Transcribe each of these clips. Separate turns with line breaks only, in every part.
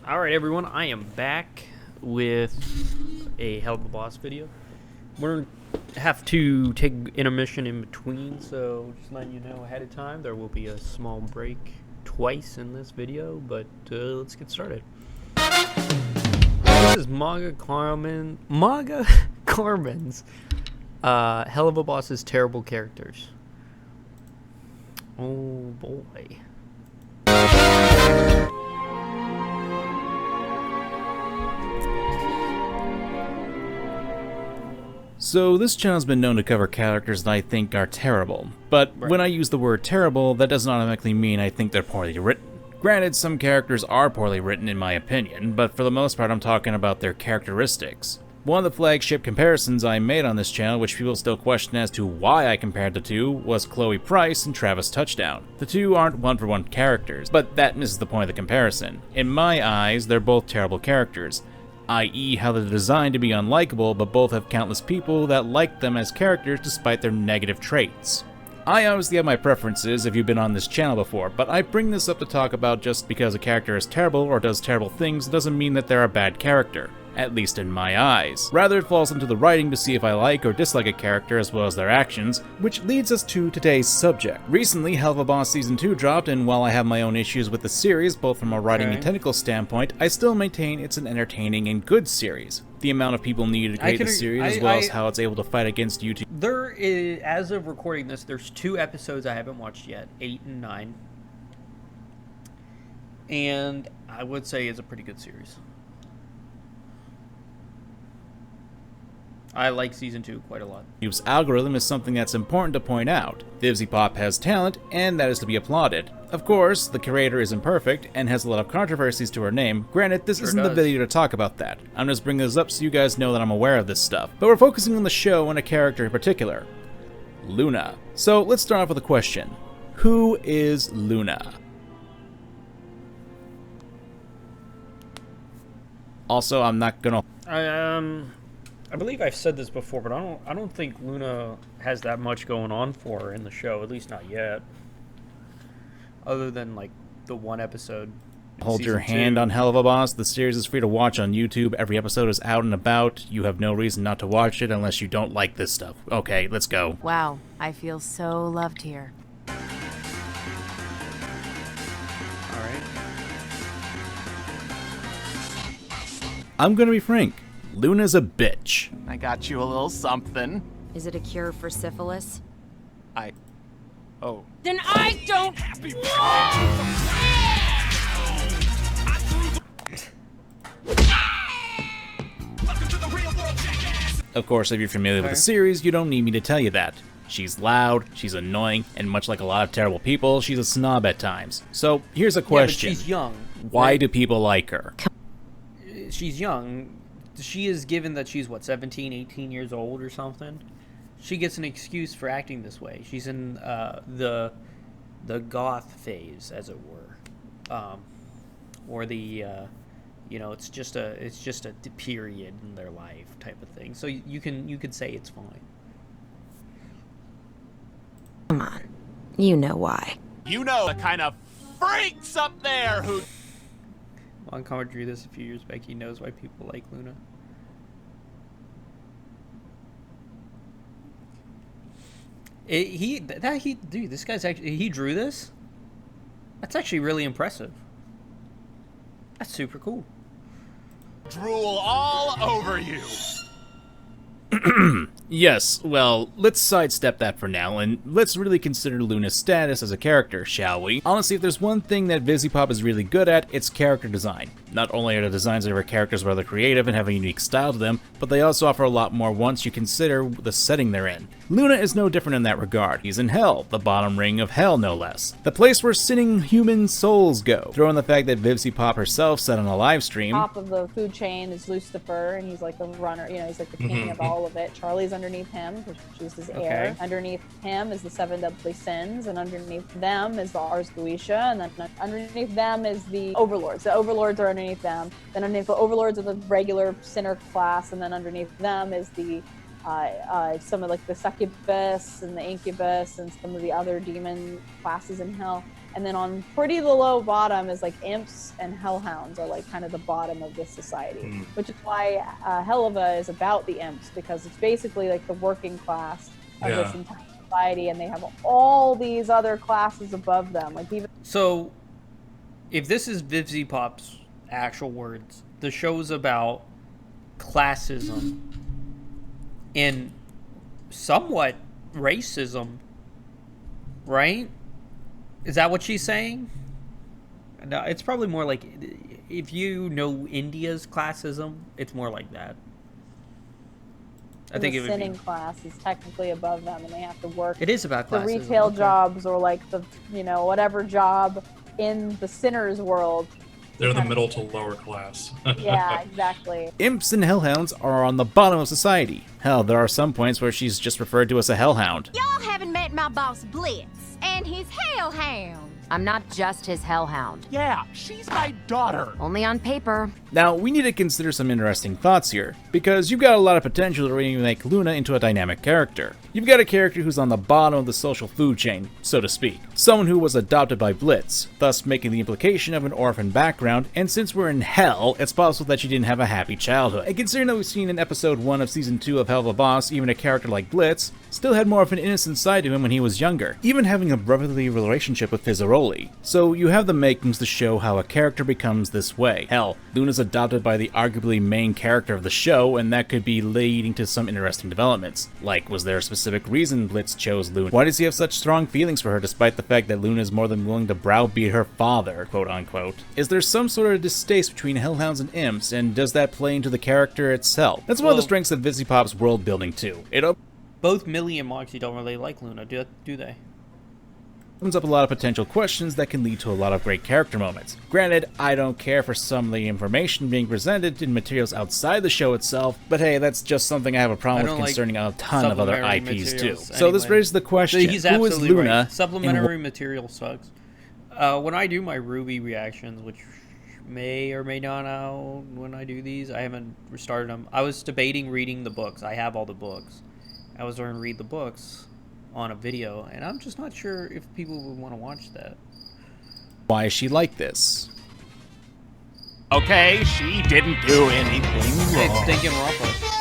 Alright everyone, I am back with a Helluva boss video. We're going to have to take intermission in between, so just letting you know ahead of time, there will be a small break twice in this video, but let's get started. This is MangaKamen's Helluva boss's terrible characters. Oh boy.
So this channel's been known to cover characters that I think are terrible, but when I use the word terrible, that doesn't automatically mean I think they're poorly written. Granted, some characters are poorly written in my opinion, but for the most part I'm talking about their characteristics. One of the flagship comparisons I made on this channel, which people still question as to why I compared the two, was Chloe Price and Travis Touchdown. The two aren't one-for-one characters, but that misses the point of the comparison. In my eyes, they're both terrible characters, i.e. how they're designed to be unlikable, but both have countless people that like them as characters despite their negative traits. I obviously have my preferences if you've been on this channel before, but I bring this up to talk about just because a character is terrible or does terrible things doesn't mean that they're a bad character, at least in my eyes. Rather, it falls into the writing to see if I like or dislike a character as well as their actions, which leads us to today's subject. Recently, Helluva Boss Season 2 dropped, and while I have my own issues with the series, both from a writing and technical standpoint, I still maintain it's an entertaining and good series. The amount of people needed to create the series, as well as how it's able to fight against YouTube.
There is, as of recording this, there's 2 episodes I haven't watched yet, 8 and 9. And I would say it's a pretty good series. I like Season 2 quite a lot.
YouTube's algorithm is something that's important to point out. VivziePop has talent, and that is to be applauded. Of course, the creator isn't perfect, and has a lot of controversies to her name. Granted, this isn't the video to talk about that. I'm just bringing this up so you guys know that I'm aware of this stuff. But we're focusing on the show and a character in particular. Luna. So let's start off with a question. Who is Luna? Also, I'm not gonna...
I believe I've said this before, but I don't think Luna has that much going on for her in the show, at least not yet. Other than like the one episode.
Hold your hand on Helluva Boss. The series is free to watch on YouTube. Every episode is out and about. You have no reason not to watch it unless you don't like this stuff. Okay, let's go.
Wow, I feel so loved here.
Alright.
I'm gonna be frank. Luna's a bitch.
I got you a little something.
Is it a cure for syphilis?
Oh.
Then I don't...
Of course, if you're familiar with the series, you don't need me to tell you that. She's loud, she's annoying, and much like a lot of terrible people, she's a snob at times. So, here's a question.
Yeah, but she's young.
Why do people like her?
She's young. She is given that she's, what, 17, 18 years old or something? She gets an excuse for acting this way. She's in the goth phase, as it were. Or the, you know, it's just a period in their life type of thing. So you could say it's fine.
Come on. You know why.
You know the kind of freaks up there who...
Longcomer drew this a few years back. He knows why people like Luna. Dude, this guy's actually, he drew this? That's actually really impressive. That's super cool.
drool all over you.
Yes, well, let's sidestep that for now, and let's really consider Luna's status as a character, shall we? Honestly, if there's one thing that VivziePop is really good at, it's character design. Not only are the designs of her characters rather creative and have a unique style to them, but they also offer a lot more once you consider the setting they're in. Luna is no different in that regard. He's in Hell, the bottom ring of Hell no less. The place where sinning human souls go. Throw in the fact that VivziePop herself said on a live stream,
top of the food chain is Lucifer, and he's like the runner, you know, he's like the king of all of it. Charlie's underneath him, which is his heir. Underneath him is the 7 deadly sins, and underneath them is the Ars Goetia, and then underneath them is the overlords. The overlords are underneath them. Then underneath the overlords are the regular sinner class, and then underneath them is the some of like the succubus and the incubus and some of the other demon classes in hell. And then on pretty the low bottom is like imps and hellhounds are like kind of the bottom of this society, which is why Helluva is about the imps, because it's basically like the working class of this entire society, and they have all these other classes above them. Like even
So, if this is Vivzy Pop's actual words, the show's about classism and somewhat racism, right? Is that what she's saying? No, it's probably more like, if you know India's classism, it's more like that. I think it would
sinning
be.
class is technically above them, and they have to work
It is about
the
classism.
retail
okay.
jobs, or like the whatever job in the sinner's world.
They're the middle to lower class.
Yeah, exactly.
Imps and hellhounds are on the bottom of society. Hell, there are some points where she's just referred to as a hellhound.
Y'all haven't met my boss Blitz and his hellhound.
I'm not just his hellhound.
Yeah, she's my daughter.
Only on paper.
Now, we need to consider some interesting thoughts here, because you've got a lot of potential to really make Luna into a dynamic character. You've got a character who's on the bottom of the social food chain, so to speak. Someone who was adopted by Blitz, thus making the implication of an orphan background, and since we're in hell, it's possible that she didn't have a happy childhood. And considering that we've seen in episode 1 of season 2 of Helluva Boss, even a character like Blitz still had more of an innocent side to him when he was younger, even having a brotherly relationship with Fizzaroli. So you have the makings to show how a character becomes this way. Hell, Luna's adopted by the arguably main character of the show, and that could be leading to some interesting developments. Like, was there a specific reason Blitz chose Luna? Why does he have such strong feelings for her despite the fact that Luna is more than willing to browbeat her father, quote unquote? Is there some sort of distaste between hellhounds and imps, and does that play into the character itself? That's one of the strengths of Vivzy Pop's world building too. It
Both Millie and Moxie don't really like Luna, do they?
opens up a lot of potential questions that can lead to a lot of great character moments. Granted, I don't care for some of the information being presented in materials outside the show itself, but hey, that's just something I have a problem with concerning a ton of other IPs too. So this raises the question,
He's
who is
absolutely
Luna?
right. Supplementary material sucks. When I do my Ruby reactions, which may or may not out when I do these, I haven't restarted them. I was debating reading the books. I have all the books. I was going to read the books on a video, and I'm just not sure if people would want to watch that.
Why is she like this?
Okay, she didn't do anything wrong.
It's thinking Rafa.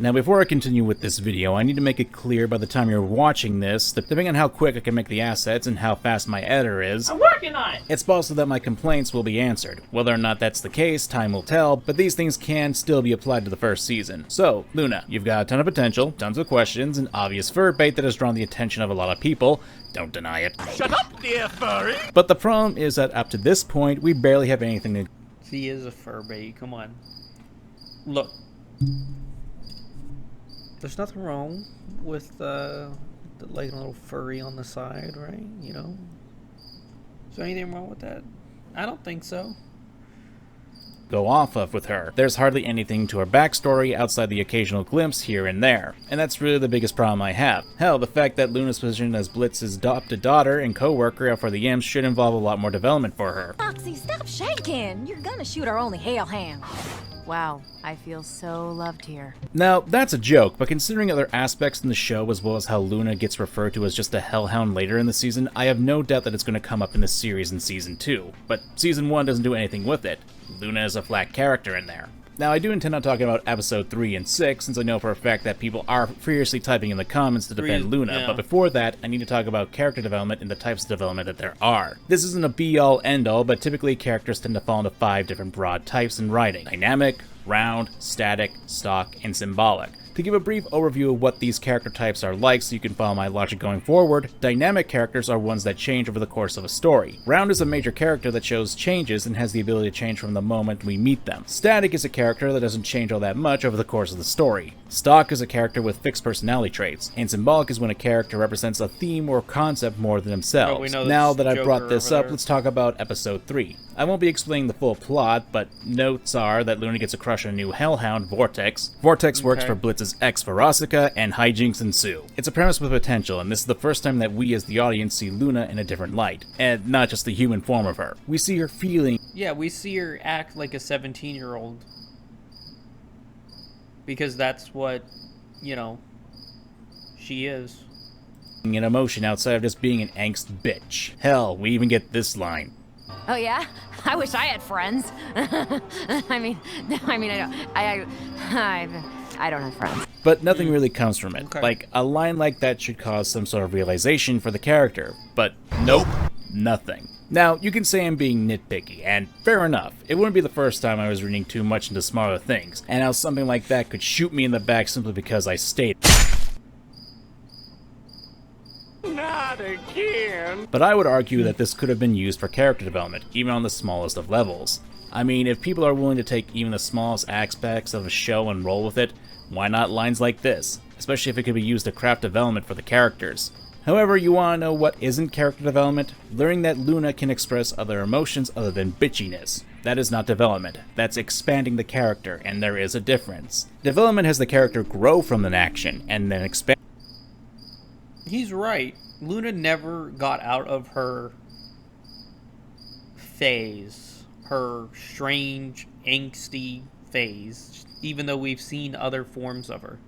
Now before I continue with this video, I need to make it clear by the time you're watching this, that depending on how quick I can make the assets and how fast my editor is,
I'm working on it!
it's possible that my complaints will be answered. Whether or not that's the case, time will tell, but these things can still be applied to the first season. So, Luna, you've got a ton of potential, tons of questions, and obvious fur bait that has drawn the attention of a lot of people. Don't deny it.
Shut up, dear furry!
But the problem is that up to this point, we barely have anything to...
He is a fur bait, come on. Look. There's nothing wrong with like a little furry on the side, right? You know? Is there anything wrong with that? I don't think so.
go off of with her. There's hardly anything to her backstory outside the occasional glimpse here and there, and that's really the biggest problem I have. Hell, the fact that Luna's position as Blitz's adopted daughter and co-worker for the Imps should involve a lot more development for her.
Foxy, stop shaking! You're gonna shoot our only hellhound.
Wow, I feel so loved here.
Now, that's a joke, but considering other aspects in the show as well as how Luna gets referred to as just a hellhound later in the season, I have no doubt that it's going to come up in the series in Season 2. But Season 1 doesn't do anything with it. Luna is a flat character in there. Now, I do intend on talking about Episode 3 and 6, since I know for a fact that people are furiously typing in the comments to defend Luna,
yeah.
but before that, I need to talk about character development and the types of development that there are. This isn't a be-all, end-all, but typically characters tend to fall into 5 different broad types in writing. Dynamic, round, static, stock, and symbolic. To give a brief overview of what these character types are like so you can follow my logic going forward, dynamic characters are ones that change over the course of a story. Round is a major character that shows changes and has the ability to change from the moment we meet them. Static is a character that doesn't change all that much over the course of the story. Stock is a character with fixed personality traits, and symbolic is when a character represents a theme or concept more than themselves. Now that I've brought this up, let's talk about Episode 3. I won't be explaining the full plot, but notes are that Luna gets a crush on a new hellhound, Vortex. Vortex works for Blitz's ex, Verosica, and hijinks ensue. It's a premise with potential, and this is the first time that we as the audience see Luna in a different light, and not just the human form of her. We see her feeling.
Yeah, we see her act like a 17-year-old. Because that's what, you know, she is.
an emotion outside of just being an angst bitch. Hell, we even get this line.
Oh yeah? I wish I had friends. I mean, I don't have friends.
But nothing really comes from it.
Okay.
Like, a line like that should cause some sort of realization for the character, but nope, nothing. Now, you can say I'm being nitpicky, and fair enough. It wouldn't be the first time I was reading too much into smaller things, and how something like that could shoot me in the back simply because I stated.
Not again.
But I would argue that this could have been used for character development, even on the smallest of levels. I mean, if people are willing to take even the smallest aspects of a show and roll with it, why not lines like this? Especially if it could be used to craft development for the characters. However, you want to know what isn't character development? Learning that Luna can express other emotions other than bitchiness. That is not development. That's expanding the character, and there is a difference. Development has the character grow from an action, and then expand.
He's right. Luna never got out of her phase, her strange, angsty phase, even though we've seen other forms of her.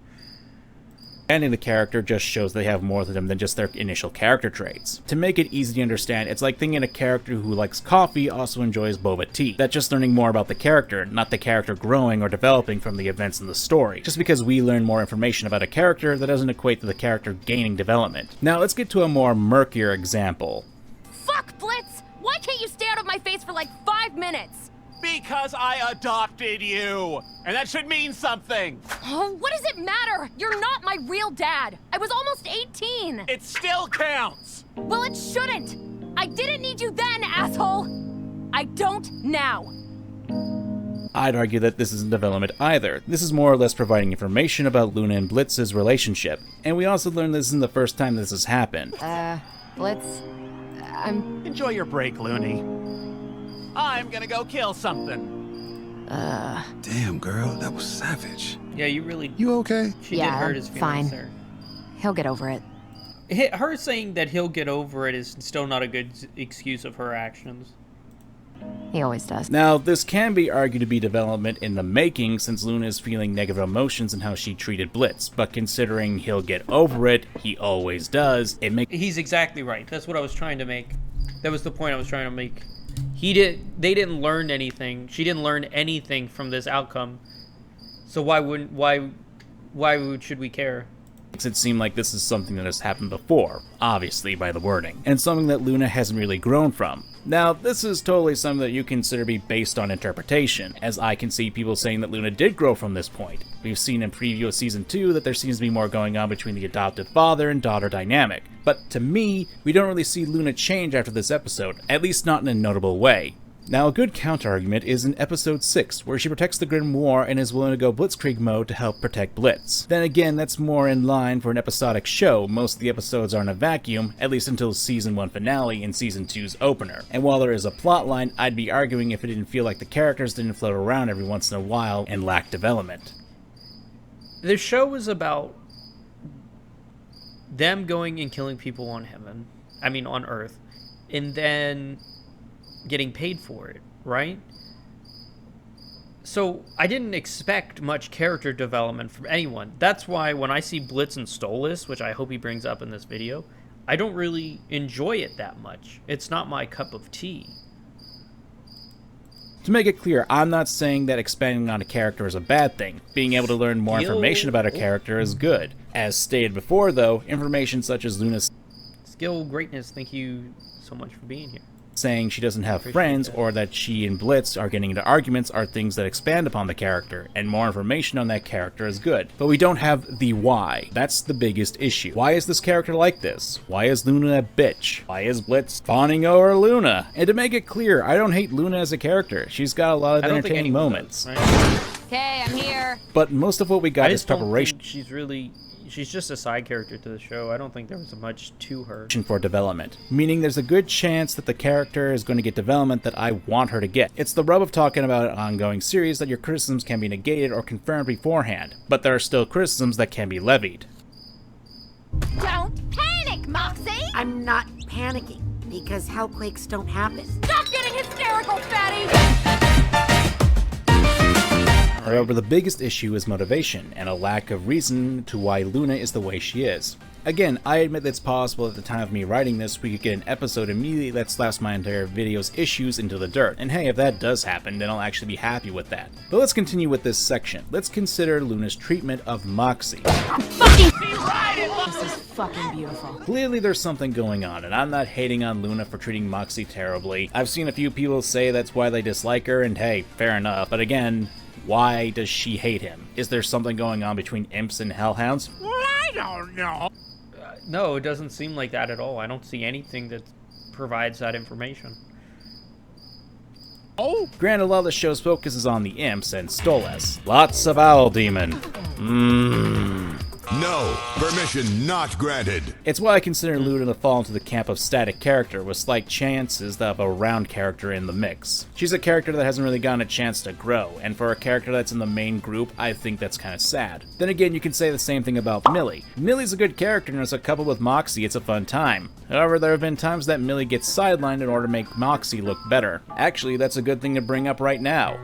Expanding the character just shows they have more to them than just their initial character traits. To make it easy to understand, it's like thinking a character who likes coffee also enjoys boba tea. That's just learning more about the character, not the character growing or developing from the events in the story. Just because we learn more information about a character, that doesn't equate to the character gaining development. Now let's get to a more murkier example.
Fuck, Blitz! Why can't you stay out of my face for like 5 minutes?
Because I adopted you. And that should mean something.
Oh, what does it matter? You're not my real dad. I was almost 18.
It still counts.
Well, it shouldn't. I didn't need you then, asshole. I don't now.
I'd argue that this isn't development either. This is more or less providing information about Luna and Blitz's relationship. And we also learned this isn't the first time this has happened.
Blitz,
Enjoy your break, Looney. I'm gonna go kill something.
Damn, girl, that was savage.
Yeah, you really.
You okay?
She
Yeah,
did hurt
I'm
his feelings
fine.
there.
he'll get over it.
Her saying that he'll get over it is still not a good excuse of her actions.
He always does.
Now, this can be argued to be development in the making since Luna is feeling negative emotions in how she treated Blitz, but considering he'll get over it, he always does, it makes...
He's exactly right. That's what I was trying to make. That was the point I was trying to make. They didn't learn anything. She didn't learn anything from this outcome. So should we care?
Makes it seem like this is something that has happened before, obviously by the wording, and something that Luna hasn't really grown from. Now, this is totally something that you consider to be based on interpretation, as I can see people saying that Luna did grow from this point. We've seen in preview of Season 2 that there seems to be more going on between the adopted father and daughter dynamic, but to me, we don't really see Luna change after this episode, at least not in a notable way. Now, a good counter-argument is in Episode 6, where she protects the Grim War and is willing to go Blitzkrieg mode to help protect Blitz. Then again, that's more in line for an episodic show. Most of the episodes are in a vacuum, at least until Season 1 finale and Season 2's opener. And while there is a plotline, I'd be arguing if it didn't feel like the characters didn't float around every once in a while and lack development.
The show is about them going and killing people on Earth, and then getting paid for it, right? So I didn't expect much character development from anyone. That's why when I see Blitz and Stolas, which I hope he brings up in this video, I don't really enjoy it that much. It's not my cup of tea.
To make it clear, I'm not saying that expanding on a character is a bad thing. Being able to learn more information about a character is good. As stated before, though, information such as Luna's
Skill, greatness, thank you so much for being here.
saying she doesn't have friends or that she and Blitz are getting into arguments are things that expand upon the character, and more information on that character is good. But we don't have the why. That's the biggest issue. Why is this character like this? Why is Luna a bitch? Why is Blitz fawning over Luna? And to make it clear, I don't hate Luna as a character. She's got a lot of entertaining moments.
Okay, I'm here.
But most of what we got is preparation.
She's just a side character to the show. I don't think there was much to her.
For development, meaning there's a good chance that the character is going to get development that I want her to get. It's the rub of talking about an ongoing series that your criticisms can be negated or confirmed beforehand, but there are still criticisms that can be levied.
Don't panic, Moxie!
I'm not panicking, because hellquakes don't happen.
Stop getting hysterical, fatty!
However, the biggest issue is motivation, and a lack of reason to why Luna is the way she is. Again, I admit it's possible at the time of me writing this we could get an episode immediately that slaps my entire video's issues into the dirt, and hey, if that does happen, then I'll actually be happy with that. But let's continue with this section. Let's consider Luna's treatment of Moxie.
This is fucking beautiful.
Clearly there's something going on, and I'm not hating on Luna for treating Moxie terribly. I've seen a few people say that's why they dislike her, and hey, fair enough, but again, why does she hate him? Is there something going on between imps and hellhounds?
I don't know.
No, it doesn't seem like that at all. I don't see anything that provides that information.
Oh,
Granted, a lot of the show's focuses on the imps and Stolas. Lots of owl demon.
No, permission not granted.
It's why I consider Luna to fall into the camp of static character, with slight chances of a round character in the mix. She's a character that hasn't really gotten a chance to grow, and for a character that's in the main group, I think that's kind of sad. Then again, you can say the same thing about Millie. Millie's a good character, and as a couple with Moxie, it's a fun time. However, there have been times that Millie gets sidelined in order to make Moxie look better. Actually, that's a good thing to bring up right now.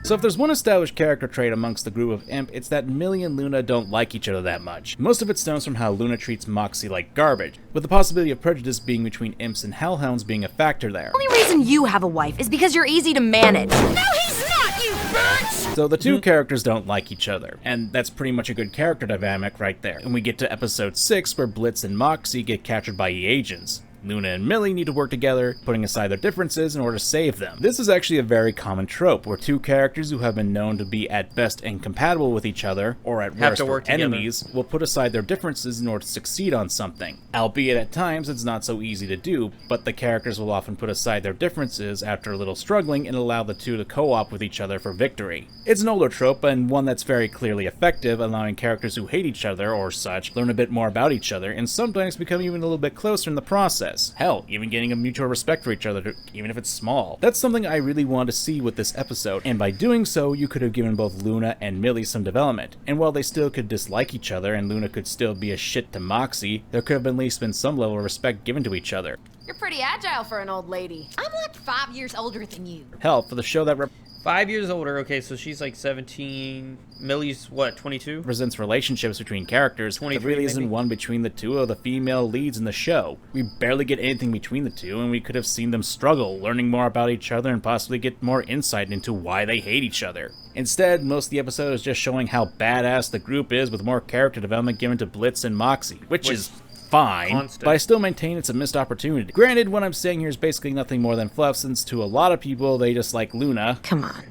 So if there's one established character trait amongst the group of imp, it's that Millie and Luna don't like each other that much. Most of it stems from how Luna treats Moxie like garbage, with the possibility of prejudice being between imps and hellhounds being a factor there.
The only reason you have a wife is because you're easy to manage. No, he's not, you bitch!
So the two characters don't like each other, and that's pretty much a good character dynamic right there. And we get to episode 6 where Blitz and Moxie get captured by agents. Luna and Millie need to work together, putting aside their differences in order to save them. This is actually a very common trope, where two characters who have been known to be at best incompatible with each other, or at worst enemies, will put aside their differences in order to succeed on something. Albeit at times it's not so easy to do, but the characters will often put aside their differences after a little struggling and allow the two to co-op with each other for victory. It's an older trope, and one that's very clearly effective, allowing characters who hate each other, or such, learn a bit more about each other, and sometimes become even a little bit closer in the process. Hell, even getting a mutual respect for each other, even if it's small. That's something I really wanted to see with this episode, and by doing so, you could have given both Luna and Millie some development. And while they still could dislike each other, and Luna could still be a shit to Moxie, there could have at least been some level of respect given to each other.
You're pretty agile for an old lady.
I'm like 5 years older than you.
Hell, for the show that
5 years older, okay, so she's like 17. Millie's what, 22?
Represents relationships between characters. There really isn't
maybe?
one between the two of the female leads in the show. We barely get anything between the two, and we could have seen them struggle, learning more about each other and possibly get more insight into why they hate each other. Instead, most of the episode is just showing how badass the group is, with more character development given to Blitz and Moxie, which is fine,
constant.
But I still maintain it's a missed opportunity. Granted, what I'm saying here is basically nothing more than fluff, since to a lot of people, they just like Luna.
Come on.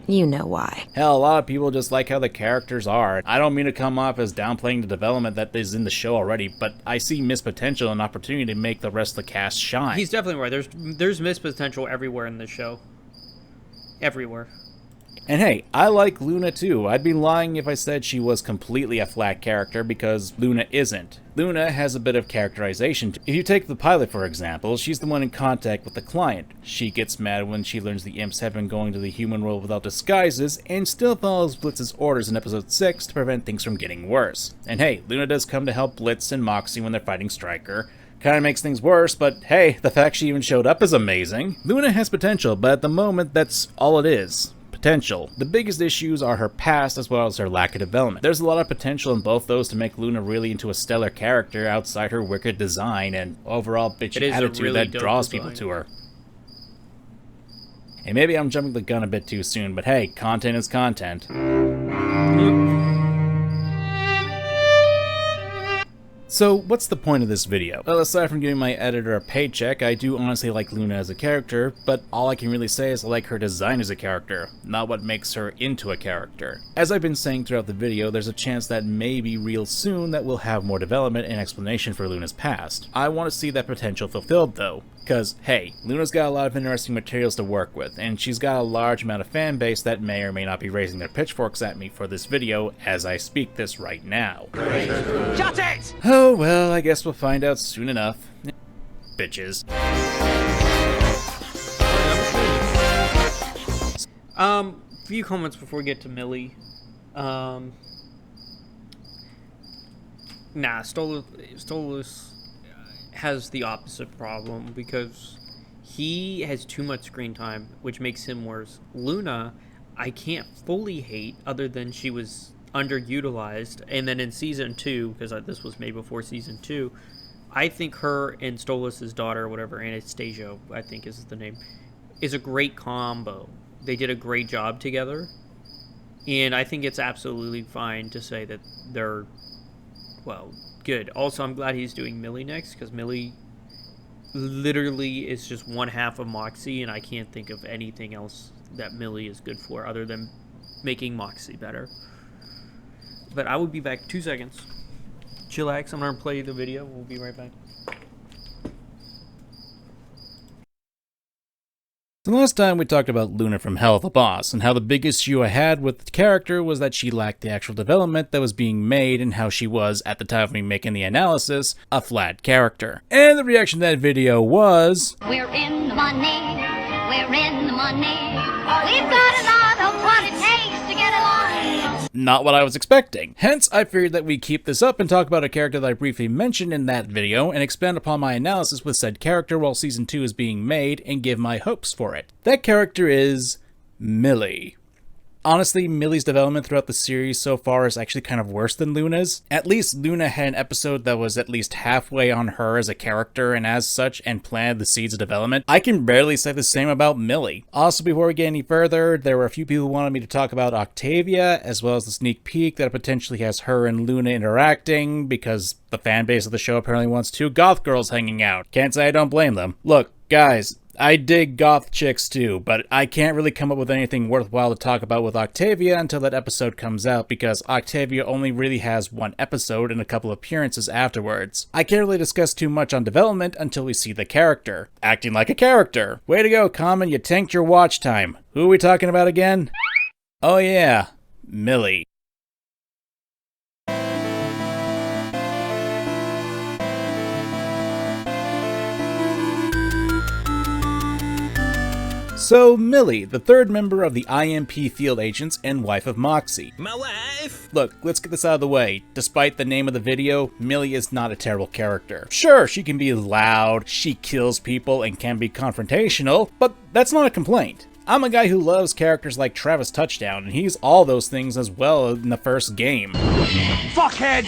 You know why.
Hell, a lot of people just like how the characters are. I don't mean to come off as downplaying the development that is in the show already, but I see missed potential and opportunity to make the rest of the cast shine.
He's definitely right. There's missed potential everywhere in this show. Everywhere.
And hey, I like Luna too. I'd be lying if I said she was completely a flat character, because Luna isn't. Luna has a bit of characterization. If you take the pilot, for example, she's the one in contact with the client. She gets mad when she learns the imps have been going to the human world without disguises, and still follows Blitz's orders in episode 6 to prevent things from getting worse. And hey, Luna does come to help Blitz and Moxie when they're fighting Stryker. Kinda makes things worse, but hey, the fact she even showed up is amazing. Luna has potential, but at the moment, that's all it is. Potential. The biggest issues are her past as well as her lack of development. There's a lot of potential in both those to make Luna really into a stellar character outside her wicked design and overall bitchy attitude
really
that draws people to her. And maybe I'm jumping the gun a bit too soon, but hey, content is content. So, what's the point of this video? Well, aside from giving my editor a paycheck, I do honestly like Luna as a character, but all I can really say is I like her design as a character, not what makes her into a character. As I've been saying throughout the video, there's a chance that maybe real soon that we'll have more development and explanation for Luna's past. I want to see that potential fulfilled though, because hey, Luna's got a lot of interesting materials to work with, and she's got a large amount of fan base that may or may not be raising their pitchforks at me for this video as I speak this right now.
Shut it!
Oh well, I guess we'll find out soon enough. Bitches.
Few comments before we get to Millie. Stolas has the opposite problem because he has too much screen time, which makes him worse. Luna, I can't fully hate other than she was underutilized. And then in season 2, because this was made before season 2, I think her and Stolas' daughter, whatever, Anastasia, I think is the name, is a great combo. They did a great job together. And I think it's absolutely fine to say that they're, well, good. Also, I'm glad he's doing Millie next, because Millie literally is just one half of Moxie, and I can't think of anything else that Millie is good for other than making Moxie better. But I will be back 2 seconds. Chillax, I'm going to play the video. We'll be right back.
The last time we talked about Luna from Helluva Boss, and how the big issue I had with the character was that she lacked the actual development that was being made, and how she was, at the time of me making the analysis, a flat character. And the reaction to that video was...
We're in the money, we're in the money. We've got a lot of what it takes to get along.
Not what I was expecting. Hence, I figured that we keep this up and talk about a character that I briefly mentioned in that video, and expand upon my analysis with said character while Season 2 is being made, and give my hopes for it. That character is... Millie. Honestly, Millie's development throughout the series so far is actually kind of worse than Luna's. At least Luna had an episode that was at least halfway on her as a character and as such, and planted the seeds of development. I can barely say the same about Millie. Also, before we get any further, there were a few people who wanted me to talk about Octavia, as well as the sneak peek that potentially has her and Luna interacting, because the fan base of the show apparently wants two goth girls hanging out. Can't say I don't blame them. Look, guys, I dig goth chicks too, but I can't really come up with anything worthwhile to talk about with Octavia until that episode comes out, because Octavia only really has one episode and a couple appearances afterwards. I can't really discuss too much on development until we see the character. Acting like a character. Way to go, Kamen, you tanked your watch time. Who are we talking about again? Oh yeah, Millie. So, Millie, the third member of the IMP field agents and wife of Moxie.
My wife!
Look, let's get this out of the way. Despite the name of the video, Millie is not a terrible character. Sure, she can be loud, she kills people, and can be confrontational, but that's not a complaint. I'm a guy who loves characters like Travis Touchdown, and he's all those things as well in the first game.
Fuckhead!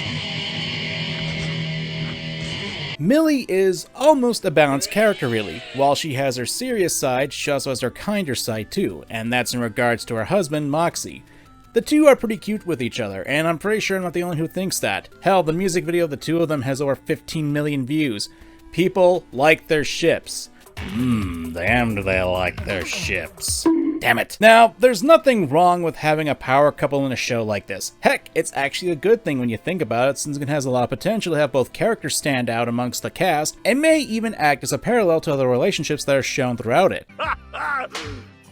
Millie is almost a balanced character, really. While she has her serious side, she also has her kinder side too, and that's in regards to her husband, Moxie. The two are pretty cute with each other, and I'm pretty sure I'm not the only one who thinks that. Hell, the music video of the two of them has over 15 million views. People like their ships. Damn do they like their ships. Damn it. Now, there's nothing wrong with having a power couple in a show like this. Heck, it's actually a good thing when you think about it, since it has a lot of potential to have both characters stand out amongst the cast, and may even act as a parallel to other relationships that are shown throughout it.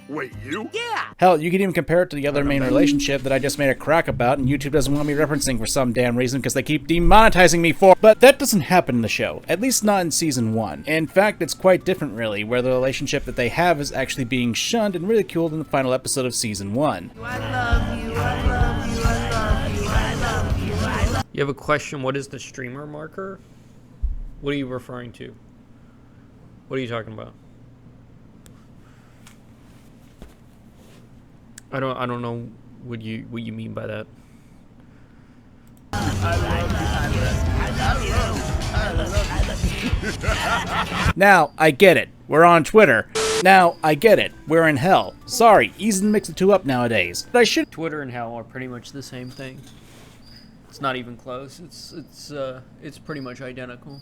Wait, you?
Yeah!
Hell, you can even compare it to the other main relationship that I just made a crack about, and YouTube doesn't want me referencing for some damn reason because they keep demonetizing me for. But that doesn't happen in the show, at least not in Season 1. In fact, it's quite different really, where the relationship that they have is actually being shunned and ridiculed in the final episode of Season 1.
I love you, I love you, I love you, I love you, I love you.
You have a question, what is the streamer marker? What are you referring to? What are you talking about? I don't know what you mean by that.
Now, I get it. We're on Twitter. Now, I get it. We're in hell. Sorry, easy to mix the two up nowadays. But I should—
Twitter and hell are pretty much the same thing. It's not even close. It's pretty much identical.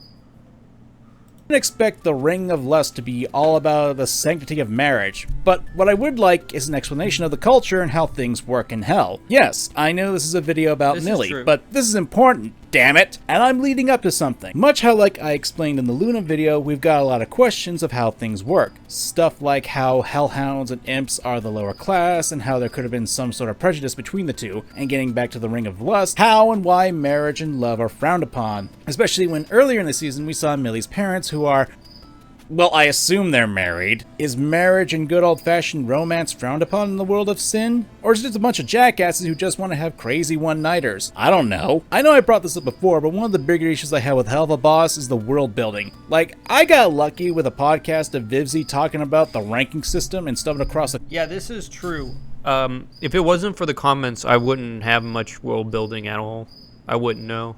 expect the Ring of Lust to be all about the sanctity of marriage, but what I would like is an explanation of the culture and how things work in hell. Yes, I know this is a video about Millie, but this is important, damn it! And I'm leading up to something. Much how like I explained in the Luna video, we've got a lot of questions of how things work. Stuff like how hellhounds and imps are the lower class, and how there could have been some sort of prejudice between the two, and getting back to the Ring of Lust, how and why marriage and love are frowned upon. Especially when earlier in the season we saw Millie's parents who are, well, I assume they're married. Is marriage and good old-fashioned romance frowned upon in the world of sin? Or is it just a bunch of jackasses who just want to have crazy one-nighters? I don't know. I know I brought this up before, but one of the bigger issues I have with Helluva Boss is the world building. Like, I got lucky with a podcast of Vivzy talking about the ranking system and stuff across the—
Yeah, this is true. If it wasn't for the comments, I wouldn't have much world building at all. I wouldn't know.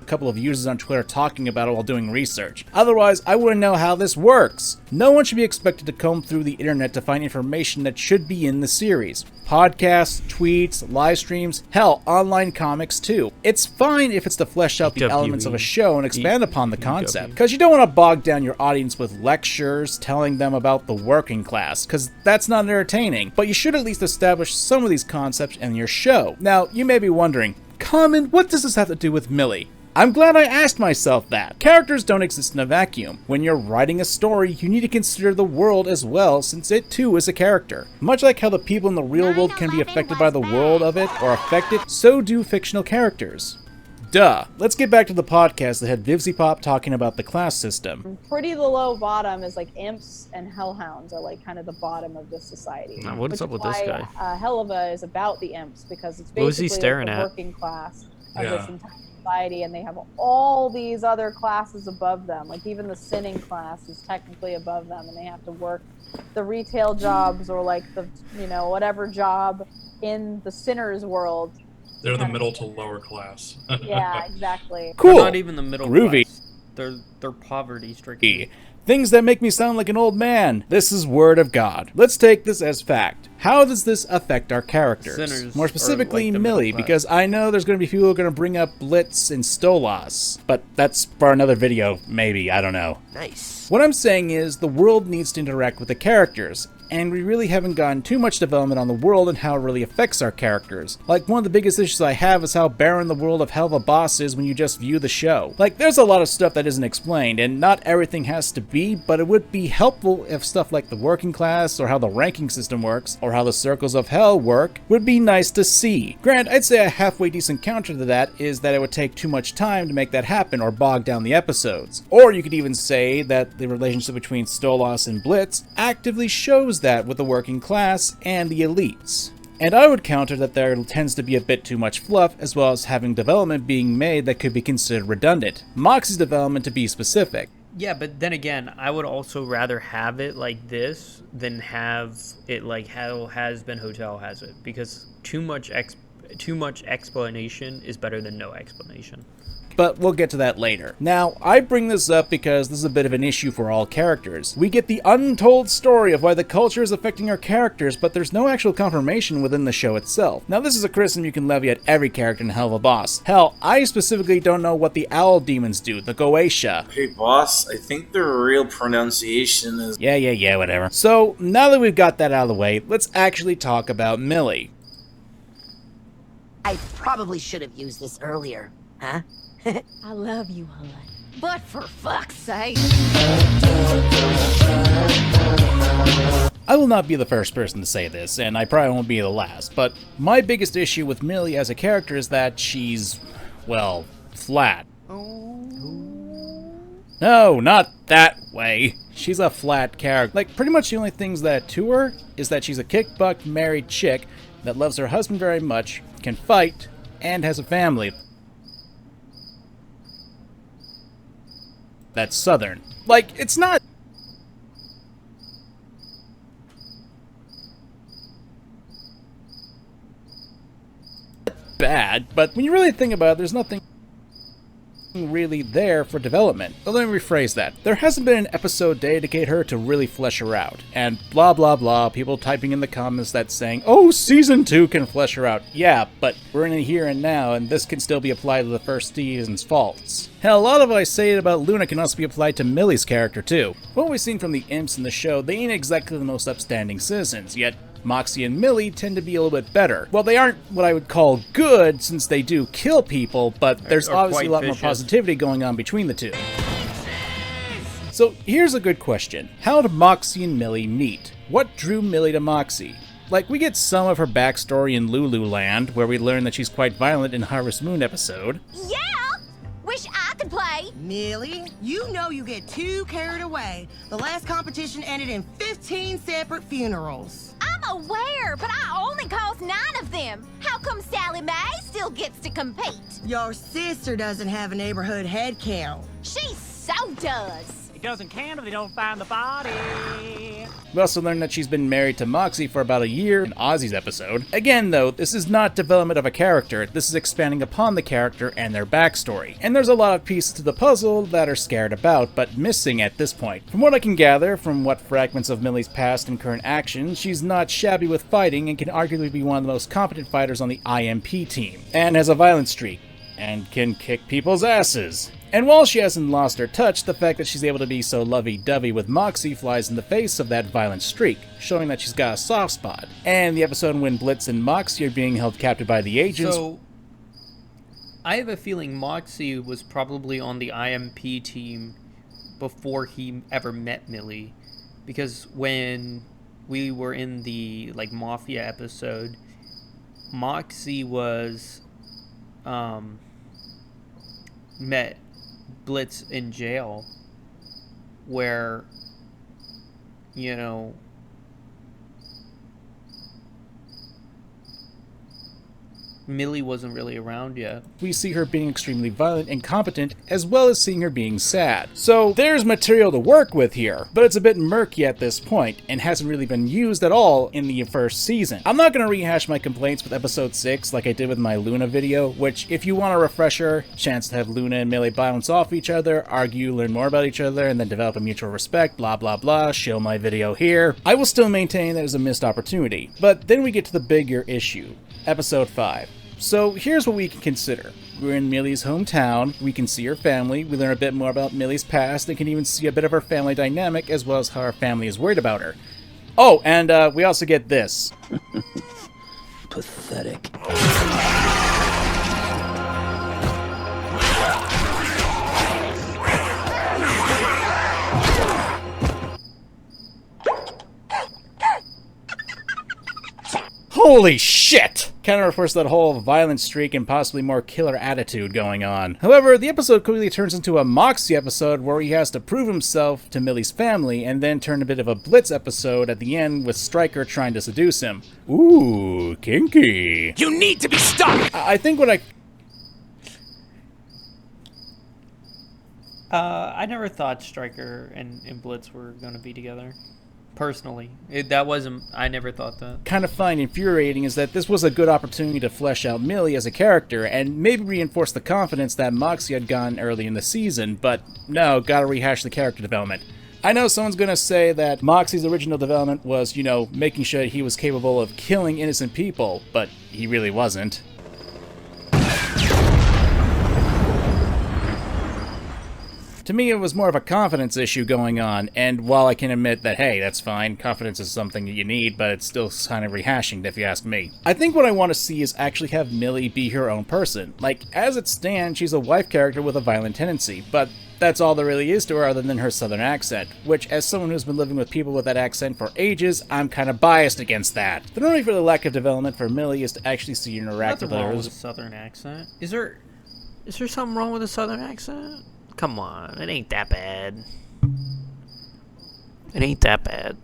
A couple of users on Twitter talking about it while doing research. Otherwise, I wouldn't know how this works. No one should be expected to comb through the internet to find information that should be in the series. Podcasts, tweets, live streams, hell, online comics too. It's fine if it's to flesh out the elements of a show and expand upon the concept, because you don't want to bog down your audience with lectures telling them about the working class, because that's not entertaining, but you should at least establish some of these concepts in your show. Now, you may be wondering, Kamen, what does this have to do with Millie? I'm glad I asked myself that. Characters don't exist in a vacuum. When you're writing a story, you need to consider the world as well, since it too is a character. Much like how the people in the real world can be affected by the world of it, or affected, so do fictional characters. Duh. Let's get back to the podcast that had Vivzy Pop talking about the class system.
Pretty the low bottom is like imps and hellhounds are like kind of the bottom of this society.
Now, what is up with this guy?
Helluva is about the imps because it's
What was he
basically
staring
the
at?
working class of this entire society, and they have all these other classes above them. Like even the sinning class is technically above them, and they have to work the retail jobs or like the whatever job in the sinners world.
They're the middle to lower class.
Yeah, exactly.
Cool.
They're not even the middle
Groovy.
class. They're poverty stricken.
Things that make me sound like an old man. This is word of God. Let's take this as fact. How does this affect our characters?
Sinners
More specifically,
like the
Millie,
middle class.
because I know there's going to be people who are going to bring up Blitz and Stolas, but that's for another video, maybe, I don't know.
Nice.
What I'm saying is, the world needs to interact with the characters, and we really haven't gotten too much development on the world and how it really affects our characters. Like, one of the biggest issues I have is how barren the world of Helluva Boss is when you just view the show. Like, there's a lot of stuff that isn't explained, and not everything has to be, but it would be helpful if stuff like the working class, or how the ranking system works, or how the circles of hell work, would be nice to see. Granted, I'd say a halfway decent counter to that is that it would take too much time to make that happen or bog down the episodes. Or you could even say that the relationship between Stolas and Blitz actively shows that with the working class and the elites. And I would counter that there tends to be a bit too much fluff, as well as having development being made that could be considered redundant. Moxie's development to be specific.
Yeah, but then again, I would also rather have it like this than have it like how Has Been Hotel has it, because too much explanation is better than no explanation.
But we'll get to that later. Now, I bring this up because this is a bit of an issue for all characters. We get the untold story of why the culture is affecting our characters, but there's no actual confirmation within the show itself. Now, this is a criticism you can levy at every character in Helluva Boss. Hell, I specifically don't know what the owl demons do, the Goetia.
Hey boss, I think the real pronunciation is...
Yeah, whatever. So, now that we've got that out of the way, let's actually talk about Millie.
I probably should have used this earlier, huh?
I love you, hon. But for fuck's sake.
I will not be the first person to say this, and I probably won't be the last, but my biggest issue with Millie as a character is that she's, well, flat. No, not that way. She's a flat character. Like, pretty much the only things that to her is that she's a kick-butt married chick that loves her husband very much, can fight, and has a family. That's Southern. Like, it's not... bad, but when you really think about it, there's nothing really there for development. But let me rephrase that. There hasn't been an episode dedicated to her to really flesh her out. And blah blah blah, people typing in the comments that saying, oh, season 2 can flesh her out. Yeah, but we're in the here and now, and this can still be applied to the first season's faults. Hell, a lot of what I say about Luna can also be applied to Millie's character too. What we've seen from the imps in the show, they ain't exactly the most upstanding citizens, yet Moxie and Millie tend to be a little bit better. Well, they aren't what I would call good, since they do kill people, but there's obviously a lot more positivity going on between the two. So here's a good question. How did Moxie and Millie meet? What drew Millie to Moxie? Like, we get some of her backstory in Lulu Land, where we learn that she's quite violent in Harvest Moon episode.
Yeah! Wish I could play!
Millie, you know you get too carried away. The last competition ended in 15 separate funerals.
I'm aware, but I only caused 9 of them. How come Sally Mae still gets to compete?
Your sister doesn't have a neighborhood head count.
She so does.
It doesn't count if they don't find the body.
We also learn that she's been married to Moxie for about a year in Ozzy's episode. Again though, this is not development of a character, this is expanding upon the character and their backstory. And there's a lot of pieces to the puzzle that are scared about, but missing at this point. From what I can gather, from what fragments of Millie's past and current actions, she's not shabby with fighting and can arguably be one of the most competent fighters on the IMP team. And has a violent streak. And can kick people's asses. And while she hasn't lost her touch, the fact that she's able to be so lovey-dovey with Moxie flies in the face of that violent streak, showing that she's got a soft spot. And the episode when Blitz and Moxie are being held captive by the agents...
So, I have a feeling Moxie was probably on the IMP team before he ever met Millie. Because when we were in the, like, Mafia episode, Moxie was, met Blitz in jail, where, you know, Millie wasn't really around yet.
We see her being extremely violent and competent, as well as seeing her being sad. So there's material to work with here, but it's a bit murky at this point, and hasn't really been used at all in the first season. I'm not going to rehash my complaints with episode 6 like I did with my Luna video, which, if you want a refresher, chance to have Luna and Millie bounce off each other, argue, learn more about each other, and then develop a mutual respect, blah blah blah, show my video here. I will still maintain that it's a missed opportunity. But then we get to the bigger issue. Episode 5. So here's what we can consider. We're in Millie's hometown, we can see her family, we learn a bit more about Millie's past, and can even see a bit of her family dynamic, as well as how her family is worried about her. Oh, and we also get this.
Pathetic.
Holy shit! Kind of refers to that whole violent streak and possibly more killer attitude going on. However, the episode quickly turns into a Moxie episode where he has to prove himself to Millie's family, and then turn a bit of a Blitz episode at the end with Stryker trying to seduce him. Ooh, kinky.
You need to be stopped!
I think what
I never thought Stryker and Blitz were going to be together. Personally, I never thought that.
Kind of find infuriating is that this was a good opportunity to flesh out Millie as a character and maybe reinforce the confidence that Moxie had gotten early in the season, but no, gotta rehash the character development. I know someone's gonna say that Moxie's original development was, you know, making sure he was capable of killing innocent people, but he really wasn't. To me, it was more of a confidence issue going on, and while I can admit that, hey, that's fine, confidence is something that you need, but it's still kind of rehashing, if you ask me. I think what I want to see is actually have Millie be her own person. Like, as it stands, she's a wife character with a violent tendency, but that's all there really is to her other than her southern accent, which, as someone who's been living with people with that accent for ages, I'm kind of biased against that. The only for the lack of development for Millie is to actually see her interact with
Nothing wrong
others.
with a southern accent. Is there something wrong with a southern accent? Come on, it ain't that bad. It ain't that bad.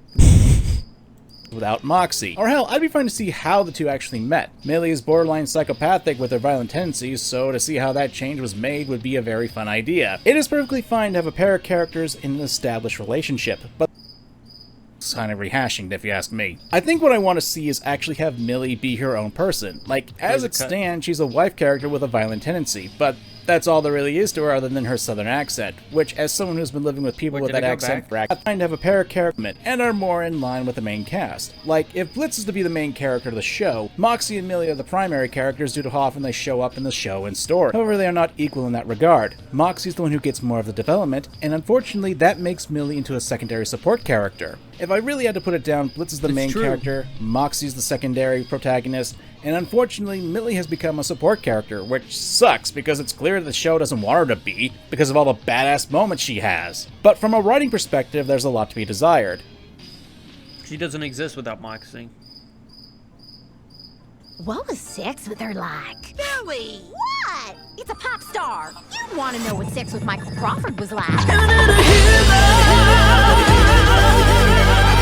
Without Moxie. Or hell, I'd be fine to see how the two actually met. Millie is borderline psychopathic with her violent tendencies, so to see how that change was made would be a very fun idea. It is perfectly fine to have a pair of characters in an established relationship, but it's kind of rehashing, if you ask me. I think what I want to see is actually have Millie be her own person. Like, as it stands, she's a wife character with a violent tendency, but that's all there really is to her other than her southern accent, which, as someone who's been living with people with that accent for I find to have a pair of characters and are more in line with the main cast. Like, if Blitz is to be the main character of the show, Moxie and Millie are the primary characters due to how often they show up in the show and story. However, they are not equal in that regard. Moxie's the one who gets more of the development, and unfortunately that makes Millie into a secondary support character. If I really had to put it down, Blitz is the main character, Moxie's the secondary protagonist, and unfortunately, Millie has become a support character, which sucks because it's clear the show doesn't want her to be, because of all the badass moments she has. But from a writing perspective, there's a lot to be desired.
She doesn't exist without Moxie.
What was sex with her like?
Billy!
What? It's a pop star. You'd want to know what sex with Michael Crawford was like.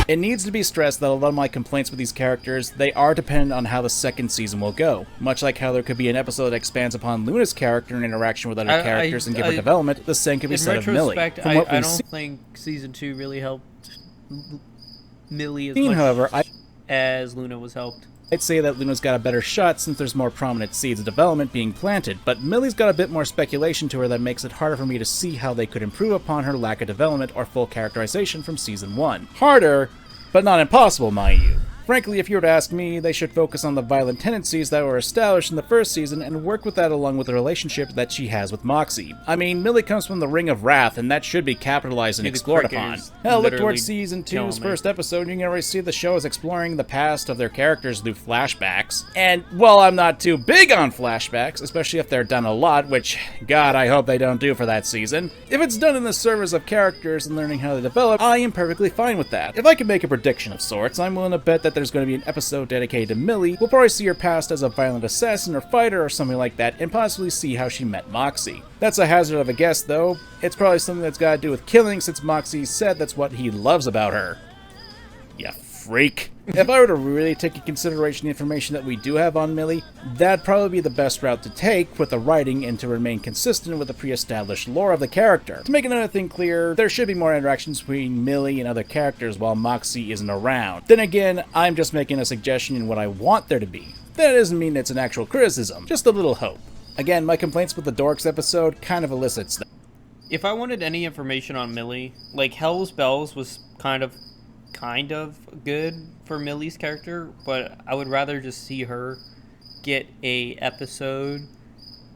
It needs to be stressed that a lot of my complaints with these characters, they are dependent on how the second season will go. Much like how there could be an episode that expands upon Luna's character and interaction with other characters and give her development, the same could be said of Millie.
I don't think season 2 really helped Millie as much
However,
as Luna was helped.
I'd say that Luna's got a better shot since there's more prominent seeds of development being planted, but Millie's got a bit more speculation to her that makes it harder for me to see how they could improve upon her lack of development or full characterization from Season 1. Harder, but not impossible, mind you. Frankly, if you were to ask me, they should focus on the violent tendencies that were established in the first season and work with that along with the relationship that she has with Moxie. I mean, Millie comes from the Ring of Wrath, and that should be capitalized and explored upon. Hell, look towards Season 2's first episode, you can already see the show is exploring the past of their characters through flashbacks. And, while I'm not too big on flashbacks, especially if they're done a lot, which, God, I hope they don't do for that season, if it's done in the service of characters and learning how to develop, I am perfectly fine with that. If I can make a prediction of sorts, I'm willing to bet that there's going to be an episode dedicated to Millie. We'll probably see her past as a violent assassin or fighter or something like that, and possibly see how she met Moxie. That's a hazard of a guess, though. It's probably something that's got to do with killing, since Moxie said that's what he loves about her. Ya freak. If I were to really take into consideration the information that we do have on Millie, that'd probably be the best route to take with the writing and to remain consistent with the pre-established lore of the character. To make another thing clear, there should be more interactions between Millie and other characters while Moxie isn't around. Then again, I'm just making a suggestion in what I want there to be. That doesn't mean it's an actual criticism, just a little hope. Again, my complaints with the Dorks episode kind of elicits that.
If I wanted any information on Millie, like Hell's Bells was kind of good for Millie's character, but I would rather just see her get a episode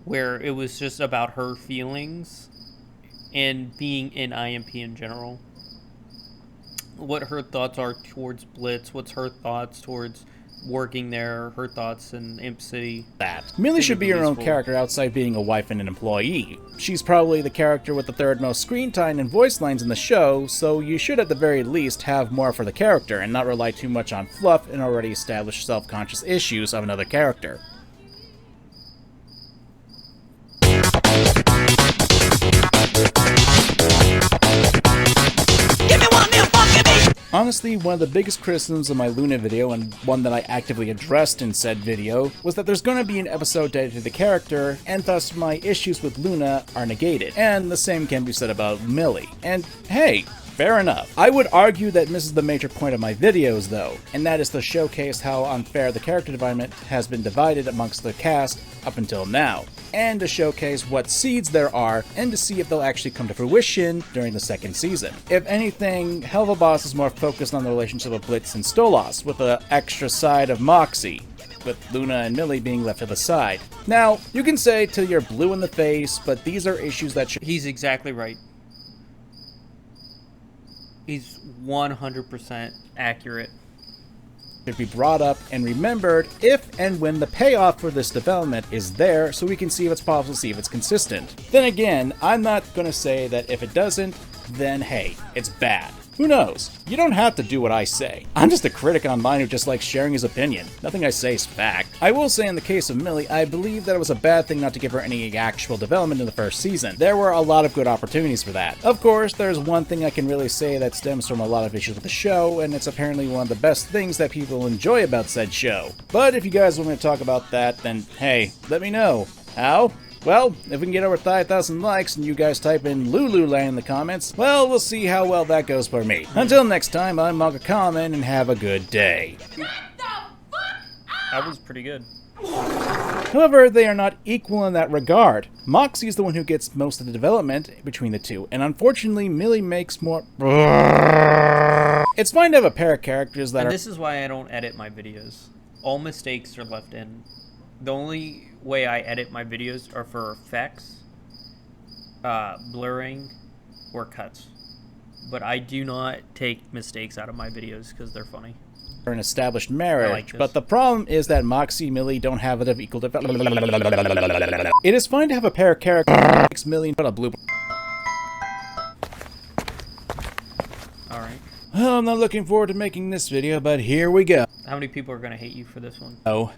where it was just about her feelings and being in IMP in general. What her thoughts are towards Blitz, what's her thoughts towards working there, her thoughts in Imp City.
Millie should be her own character outside being a wife and an employee. She's probably the character with the third most screen time and voice lines in the show, so you should at the very least have more for the character and not rely too much on fluff and already established self-conscious issues of another character. Honestly, one of the biggest criticisms of my Luna video, and one that I actively addressed in said video, was that there's going to be an episode dedicated to the character, and thus my issues with Luna are negated. And the same can be said about Millie. And hey, fair enough. I would argue that misses the major point of my videos though, and that is to showcase how unfair the character development has been divided amongst the cast up until now, and to showcase what seeds there are, and to see if they'll actually come to fruition during the second season. If anything, Helluva Boss is more focused on the relationship of Blitz and Stolas, with the extra side of Moxie, with Luna and Millie being left to the side. Now, you can say till you're blue in the face, but these are issues that
He's exactly right. He's 100% accurate.
Should be brought up and remembered if and when the payoff for this development is there, so we can see if it's possible, see if it's consistent. Then again, I'm not gonna say that if it doesn't, then hey, it's bad. Who knows? You don't have to do what I say. I'm just a critic online who just likes sharing his opinion. Nothing I say is fact. I will say in the case of Millie, I believe that it was a bad thing not to give her any actual development in the first season. There were a lot of good opportunities for that. Of course, there's one thing I can really say that stems from a lot of issues with the show, and it's apparently one of the best things that people enjoy about said show. But if you guys want me to talk about that, then hey, let me know. How? Well, if we can get over 5,000 likes and you guys type in Lululand in the comments, well, we'll see how well that goes for me. Until next time, I'm MangaKamen, and have a good day.
That was pretty good.
However, they are not equal in that regard. Moxie is the one who gets most of the development between the two, and unfortunately, Millie makes more. It's fine to have a pair of characters that
and
are.
This is why I don't edit my videos. All mistakes are left in. The only way I edit my videos are for effects, blurring, or cuts. But I do not take mistakes out of my videos because they're funny.
An established marriage, but the problem is that Moxie and Millie don't have it of equal development. It is fine to have a pair of characters. Millie put a blue.
All right.
Well, I'm not looking forward to making this video, but here we go.
How many people are gonna hate you for this one?
Oh.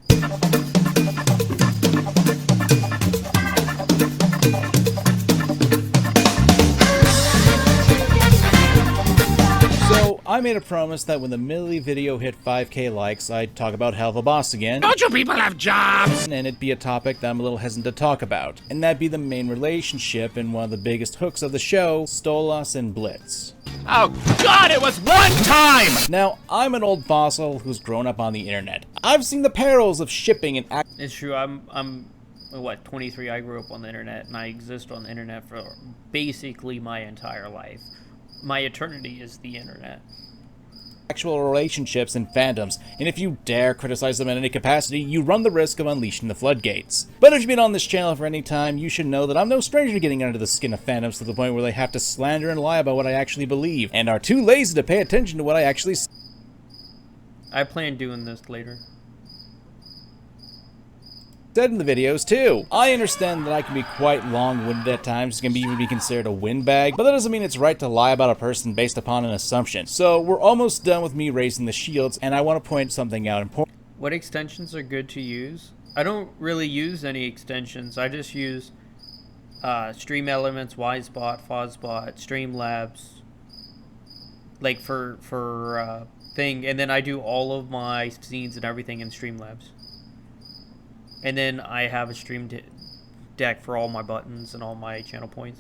So I made a promise that when the Millie video hit 5k likes, I'd talk about Helluva Boss again.
Don't you people have jobs?
And it'd be a topic that I'm a little hesitant to talk about. And that'd be the main relationship and one of the biggest hooks of the show, Stolas and Blitz.
Oh God, it was one time!
Now, I'm an old fossil who's grown up on the internet. I've seen the perils of shipping and
It's true, I'm what, 23, I grew up on the internet, and I exist on the internet for basically my entire life. My eternity is the internet.
Actual relationships and fandoms, and if you dare criticize them in any capacity, you run the risk of unleashing the floodgates. But if you've been on this channel for any time, you should know that I'm no stranger to getting under the skin of fandoms to the point where they have to slander and lie about what I actually believe, and are too lazy to pay attention to what I actually say.
I plan doing this later.
Said in the videos too. I understand that I can be quite long-winded at times, can even be considered a windbag, but that doesn't mean it's right to lie about a person based upon an assumption. So we're almost done with me raising the shields, and I want to point something out important.
What extensions are good to use? I don't really use any extensions. I just use Stream Elements, Wisebot, Fozzbot, Streamlabs, like for thing, and then I do all of my scenes and everything in Streamlabs. And then I have a stream deck for all my buttons and all my channel points.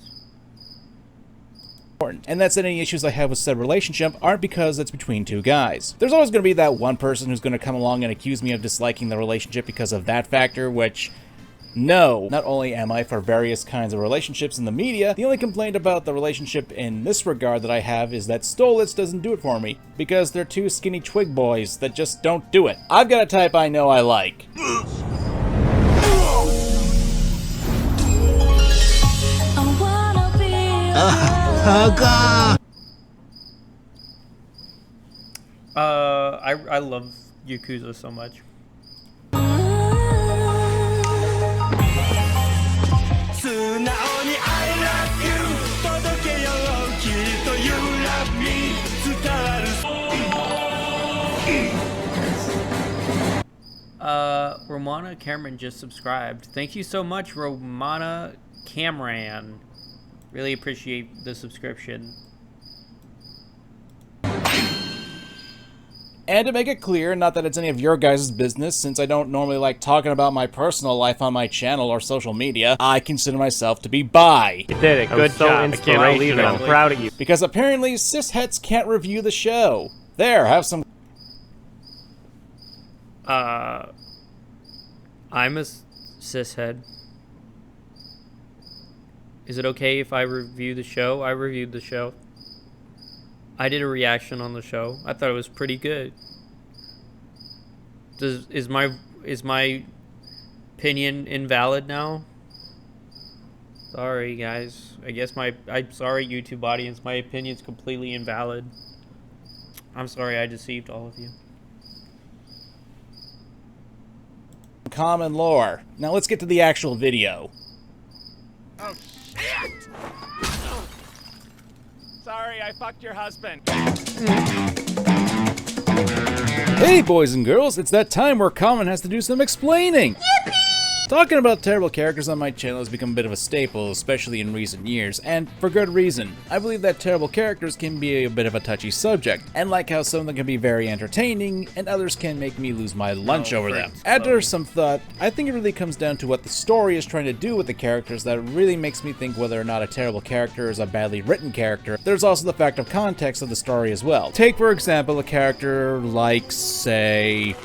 And that's that any issues I have with said relationship aren't because it's between two guys. There's always going to be that one person who's going to come along and accuse me of disliking the relationship because of that factor, which, no, not only am I for various kinds of relationships in the media, the only complaint about the relationship in this regard that I have is that Stolitz doesn't do it for me, because they're two skinny twig boys that just don't do it. I've got a type I know I like.
Oh God!
I love Yakuza so much. Romana Cameron just subscribed. Thank you so much, Romana Cameron. Really appreciate the subscription.
And to make it clear, not that it's any of your guys' business, since I don't normally like talking about my personal life on my channel or social media, I consider myself to be bi.
You did it. Good job. I can't believe it. I'm proud of you.
Because apparently cisheads can't review the show. There, have some...
I'm a cishead. Is it okay if I review the show? I reviewed the show. I did a reaction on the show. I thought it was pretty good. Is my opinion invalid now? Sorry, guys. I guess I'm sorry, YouTube audience. My opinion's completely invalid. I'm sorry I deceived all of you.
Common lore. Now let's get to the actual video.
Oh, shit! Sorry, I fucked your husband.
Hey, boys and girls, it's that time where Common has to do some explaining. Yippee! Talking about terrible characters on my channel has become a bit of a staple, especially in recent years, and for good reason. I believe that terrible characters can be a bit of a touchy subject, and like how some of them can be very entertaining, and others can make me lose my lunch over them. After some thought, I think it really comes down to what the story is trying to do with the characters that really makes me think whether or not a terrible character is a badly written character. There's also the fact of context of the story as well. Take, for example, a character like, say...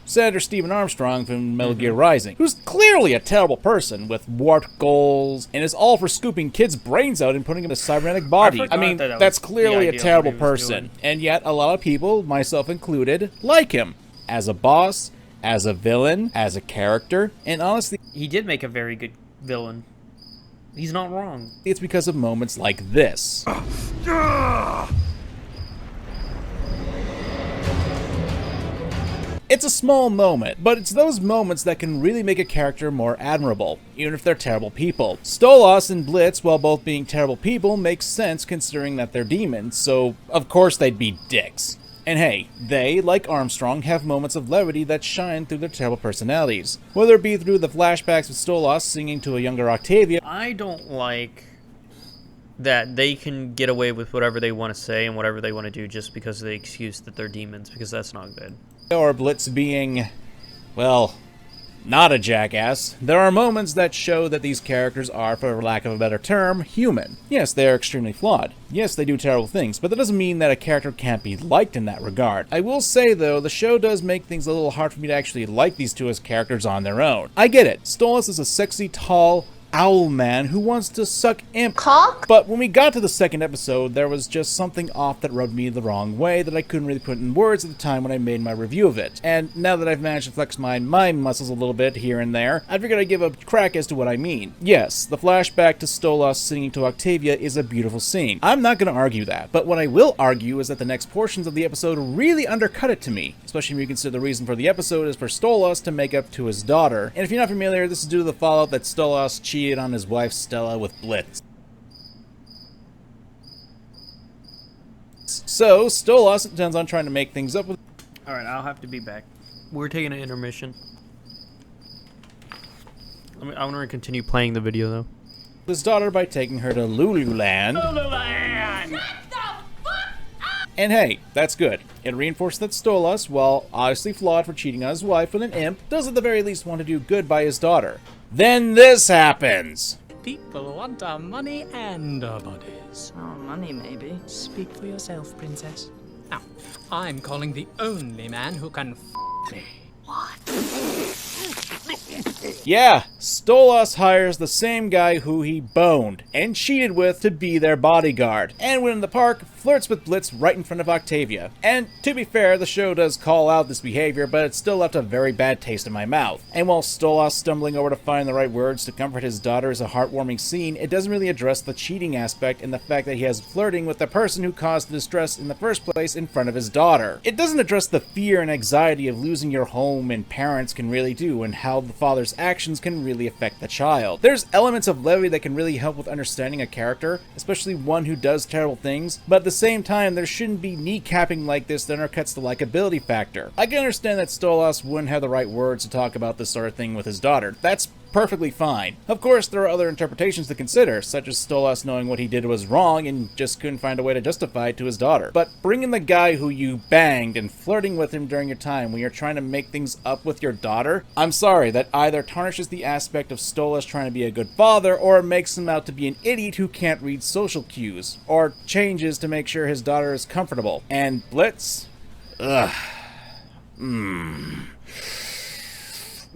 Senator Stephen Armstrong from Metal Gear Rising, who's clearly a terrible person with warped goals and is all for scooping kids' brains out and putting them in a cybernetic body. I mean, that's clearly a terrible person, and yet a lot of people, myself included, like him. As a boss, as a villain, as a character, and honestly...
He did make a very good villain. He's not wrong.
It's because of moments like this. It's a small moment, but it's those moments that can really make a character more admirable, even if they're terrible people. Stolas and Blitz, while both being terrible people, makes sense considering that they're demons, so of course they'd be dicks. And hey, they, like Armstrong, have moments of levity that shine through their terrible personalities. Whether it be through the flashbacks of Stolas singing to a younger Octavia.
I don't like that they can get away with whatever they want to say and whatever they want to do just because of the excuse that they're demons, because that's not good.
Or Blitz being, well, not a jackass. There are moments that show that these characters are, for lack of a better term, human. Yes, they are extremely flawed. Yes, they do terrible things, but that doesn't mean that a character can't be liked in that regard. I will say, though, the show does make things a little hard for me to actually like these two as characters on their own. I get it. Stolas is a sexy, tall owl man who wants to suck imp cock. But when we got to the second episode, there was just something off that rubbed me the wrong way that I couldn't really put in words at the time when I made my review of it. And now that I've managed to flex my mime muscles a little bit here and there, I figured I'd give a crack as to what I mean. Yes, the flashback to Stolas singing to Octavia is a beautiful scene. I'm not going to argue that, but what I will argue is that the next portions of the episode really undercut it to me, especially when you consider the reason for the episode is for Stolas to make up to his daughter. And if you're not familiar, this is due to the fallout that Stolas cheated on his wife Stella with Blitz. So, Stolas intends on trying to make things up with...
Alright, I'll have to be back. We're taking an intermission. I want to continue playing the video, though.
...his daughter by taking her to Lululand. And hey, that's good. It reinforced that Stolas, while obviously flawed for cheating on his wife with an imp, does at the very least want to do good by his daughter. Then this happens!
People want our money and our bodies.
Oh, money maybe.
Speak for yourself, princess. Now, I'm calling the only man who can me.
Yeah, Stolas hires the same guy who he boned and cheated with to be their bodyguard. And when in the park, flirts with Blitz right in front of Octavia. And to be fair, the show does call out this behavior, but it still left a very bad taste in my mouth. And while Stolas stumbling over to find the right words to comfort his daughter is a heartwarming scene, it doesn't really address the cheating aspect and the fact that he has flirting with the person who caused the distress in the first place in front of his daughter. It doesn't address the fear and anxiety of losing your home and parents can really do, and how the father's actions can really affect the child. There's elements of levity that can really help with understanding a character, especially one who does terrible things, but at the same time, there shouldn't be kneecapping like this that undercuts the likability factor. I can understand that Stolas wouldn't have the right words to talk about this sort of thing with his daughter. That's perfectly fine. Of course, there are other interpretations to consider, such as Stolas knowing what he did was wrong and just couldn't find a way to justify it to his daughter. But bringing the guy who you banged and flirting with him during your time when you're trying to make things up with your daughter, I'm sorry, that either tarnishes the aspect of Stolas trying to be a good father, or makes him out to be an idiot who can't read social cues, or changes to make sure his daughter is comfortable. And Blitz? Ugh.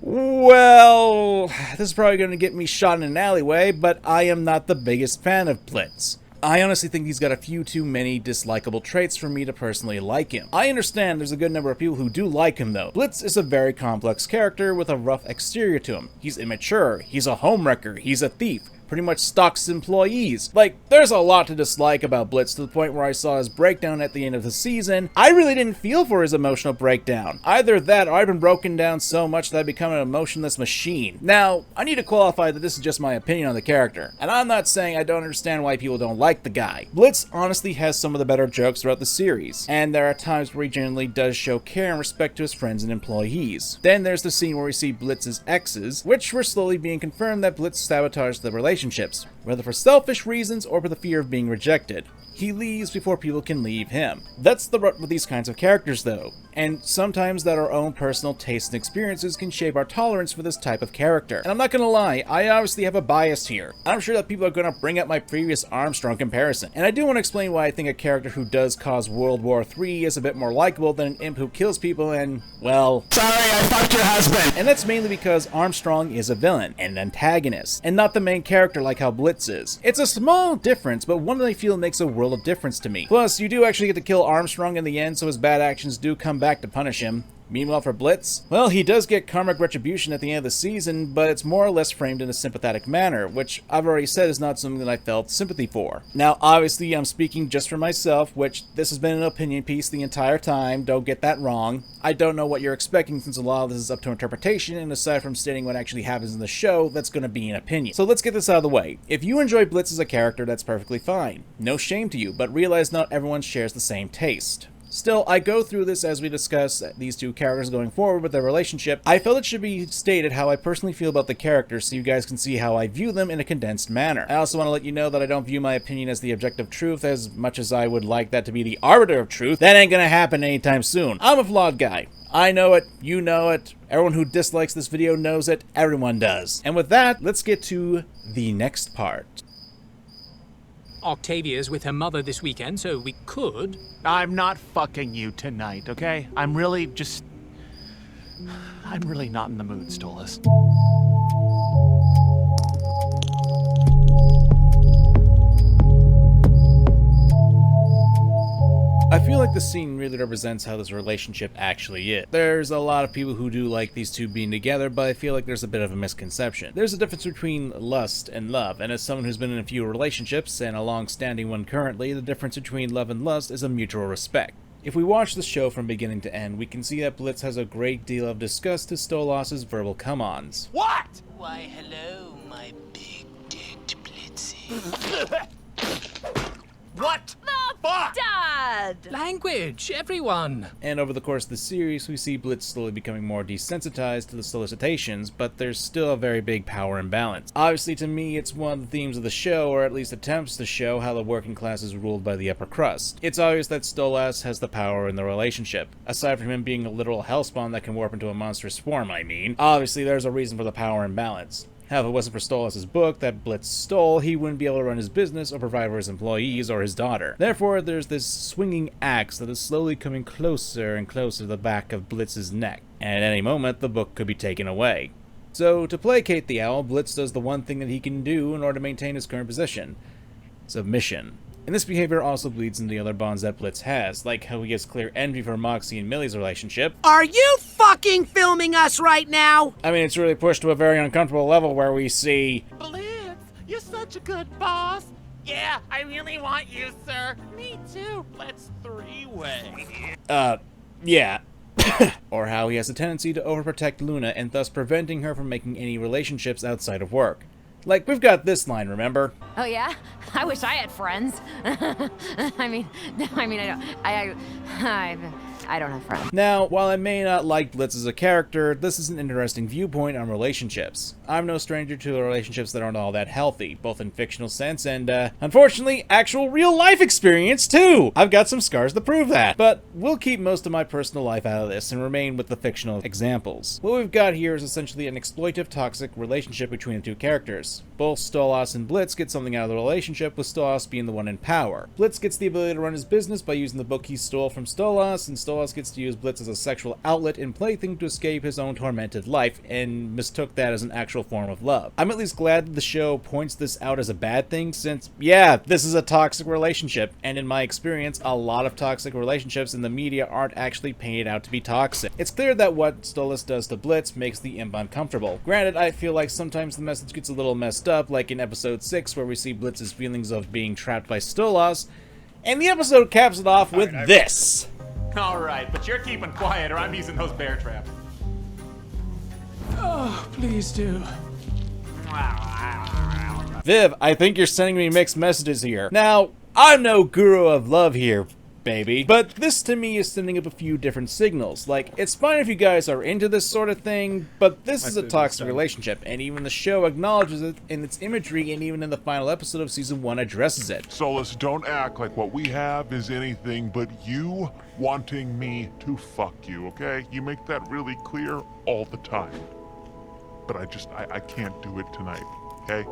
Well, this is probably going to get me shot in an alleyway, but I am not the biggest fan of Blitz. I honestly think he's got a few too many dislikable traits for me to personally like him. I understand there's a good number of people who do like him though. Blitz is a very complex character with a rough exterior to him. He's immature, he's a homewrecker, he's a thief, pretty much stalks employees. Like, there's a lot to dislike about Blitz to the point where I saw his breakdown at the end of the season. I really didn't feel for his emotional breakdown. Either that or I've been broken down so much that I've become an emotionless machine. Now, I need to qualify that this is just my opinion on the character, and I'm not saying I don't understand why people don't like the guy. Blitz honestly has some of the better jokes throughout the series, and there are times where he genuinely does show care and respect to his friends and employees. Then there's the scene where we see Blitz's exes, which were slowly being confirmed that Blitz sabotaged the relationships, whether for selfish reasons or for the fear of being rejected. He leaves before people can leave him. That's the rut with these kinds of characters though, and sometimes that our own personal tastes and experiences can shape our tolerance for this type of character. And I'm not gonna lie, I obviously have a bias here. I'm sure that people are gonna bring up my previous Armstrong comparison, and I do want to explain why I think a character who does cause World War III is a bit more likable than an imp who kills people and, well... Sorry, I fucked your husband! And that's mainly because Armstrong is a villain, and an antagonist, and not the main character like how Blitz is. It's a small difference, but one that I feel makes a world of difference to me. Plus, you do actually get to kill Armstrong in the end, so his bad actions do come back to punish him. Meanwhile for Blitz, well, he does get karmic retribution at the end of the season, but it's more or less framed in a sympathetic manner, which I've already said is not something that I felt sympathy for. Now, obviously, I'm speaking just for myself, which this has been an opinion piece the entire time, don't get that wrong. I don't know what you're expecting since a lot of this is up to interpretation, and aside from stating what actually happens in the show, that's going to be an opinion. So let's get this out of the way. If you enjoy Blitz as a character, that's perfectly fine. No shame to you, but realize not everyone shares the same taste. Still, I go through this as we discuss these two characters going forward with their relationship. I felt it should be stated how I personally feel about the characters so you guys can see how I view them in a condensed manner. I also want to let you know that I don't view my opinion as the objective truth as much as I would like that to be the arbiter of truth. That ain't gonna happen anytime soon. I'm a flawed guy. I know it, you know it, everyone who dislikes this video knows it, everyone does. And with that, let's get to the next part.
Octavia's with her mother this weekend, so we could...
I'm not fucking you tonight, okay? I'm really not in the mood, Stolas.
I feel like the scene really represents how this relationship actually is. There's a lot of people who do like these two being together, but I feel like there's a bit of a misconception. There's a difference between lust and love, and as someone who's been in a few relationships, and a long-standing one currently, the difference between love and lust is a mutual respect. If we watch the show from beginning to end, we can see that Blitz has a great deal of disgust to Stolas' verbal come-ons.
What?
Why, hello, my big-dicked Blitzy.
What? Fuck!
Dad!
Language, everyone!
And over the course of the series, we see Blitz slowly becoming more desensitized to the solicitations, but there's still a very big power imbalance. Obviously, to me, it's one of the themes of the show, or at least attempts to show how the working class is ruled by the upper crust. It's obvious that Stolas has the power in the relationship. Aside from him being a literal hellspawn that can warp into a monstrous form, I mean. Obviously, there's a reason for the power imbalance. Hell, if it wasn't for Stolas' book that Blitz stole, he wouldn't be able to run his business or provide for his employees or his daughter. Therefore, there's this swinging axe that is slowly coming closer and closer to the back of Blitz's neck, and at any moment, the book could be taken away. So, to placate the owl, Blitz does the one thing that he can do in order to maintain his current position: submission. And this behavior also bleeds into the other bonds that Blitz has, like how he has clear envy for Moxie and Millie's relationship.
Are you fucking filming us right now?
I mean, it's really pushed to a very uncomfortable level where we see...
Blitz, you're such a good boss. Yeah, I really want you, sir. Me too. Let's three-way.
Yeah. Or how he has a tendency to overprotect Luna and thus preventing her from making any relationships outside of work. Like, we've got this line, remember?
Oh yeah? I wish I had friends. I mean, I don't have friends.
Now, while I may not like Blitz as a character, this is an interesting viewpoint on relationships. I'm no stranger to relationships that aren't all that healthy, both in fictional sense and, unfortunately, actual real-life experience, too! I've got some scars to prove that. But we'll keep most of my personal life out of this and remain with the fictional examples. What we've got here is essentially an exploitive, toxic relationship between the two characters. Both Stolas and Blitz get something out of the relationship, with Stolas being the one in power. Blitz gets the ability to run his business by using the book he stole from Stolas, and Stolas gets to use Blitz as a sexual outlet and plaything to escape his own tormented life, and mistook that as an actual form of love. I'm at least glad that the show points this out as a bad thing, since, yeah, this is a toxic relationship, and in my experience, a lot of toxic relationships in the media aren't actually painted out to be toxic. It's clear that what Stolas does to Blitz makes the imp uncomfortable. Granted, I feel like sometimes the message gets a little messed up, like in episode 6, where we see Blitz's feelings of being trapped by Stolas, and the episode caps it off with this.
Alright, but you're keeping quiet or I'm using those bear traps.
Oh, please do.
Viv, I think you're sending me mixed messages here. Now, I'm no guru of love here, baby, but this to me is sending up a few different signals. Like, it's fine if you guys are into this sort of thing, but this is a toxic relationship, and even the show acknowledges it in its imagery, and even in the final episode of season 1 addresses it.
Stolas, don't act like what we have is anything but you wanting me to fuck you, okay? You make that really clear all the time. But I can't do it tonight, okay?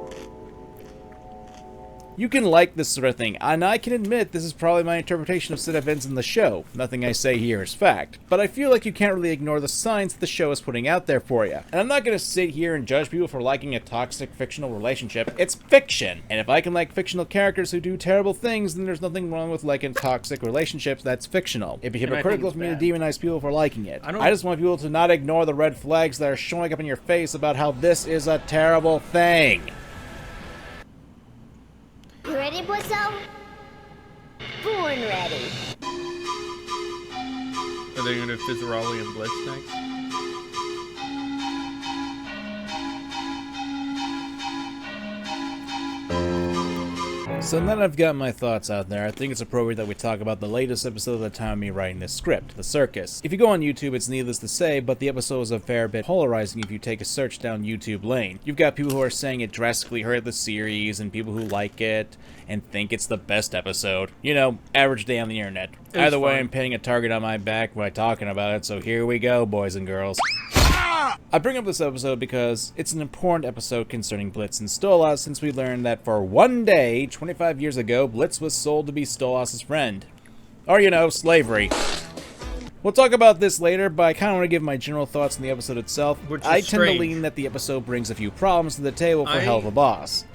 You can like this sort of thing, and I can admit this is probably my interpretation of said events in the show. Nothing I say here is fact. But I feel like you can't really ignore the signs that the show is putting out there for you. And I'm not going to sit here and judge people for liking a toxic fictional relationship. It's fiction. And if I can like fictional characters who do terrible things, then there's nothing wrong with liking toxic relationships that's fictional. It'd be hypocritical for me to demonize people for liking it. I just want people to not ignore the red flags that are showing up in your face about how this is a terrible thing.
You ready, Bozo? Born ready.
Are they gonna Fizzarolli and Blitz next?
So now that I've got my thoughts out there, I think it's appropriate that we talk about the latest episode of the time of me writing this script, The Circus. If you go on YouTube, it's needless to say, but the episode is a fair bit polarizing if you take a search down YouTube lane. You've got people who are saying it drastically hurt the series, and people who like it and think it's the best episode. You know, average day on the internet. Either way, I'm pinning a target on my back by talking about it, so here we go, boys and girls. I bring up this episode because it's an important episode concerning Blitz and Stolas, since we learned that for one day, 25 years ago, Blitz was sold to be Stolas' friend. Or, you know, slavery. We'll talk about this later, but I kind of want to give my general thoughts on the episode itself. I tend to lean that the episode brings a few problems to the table for Helluva Boss.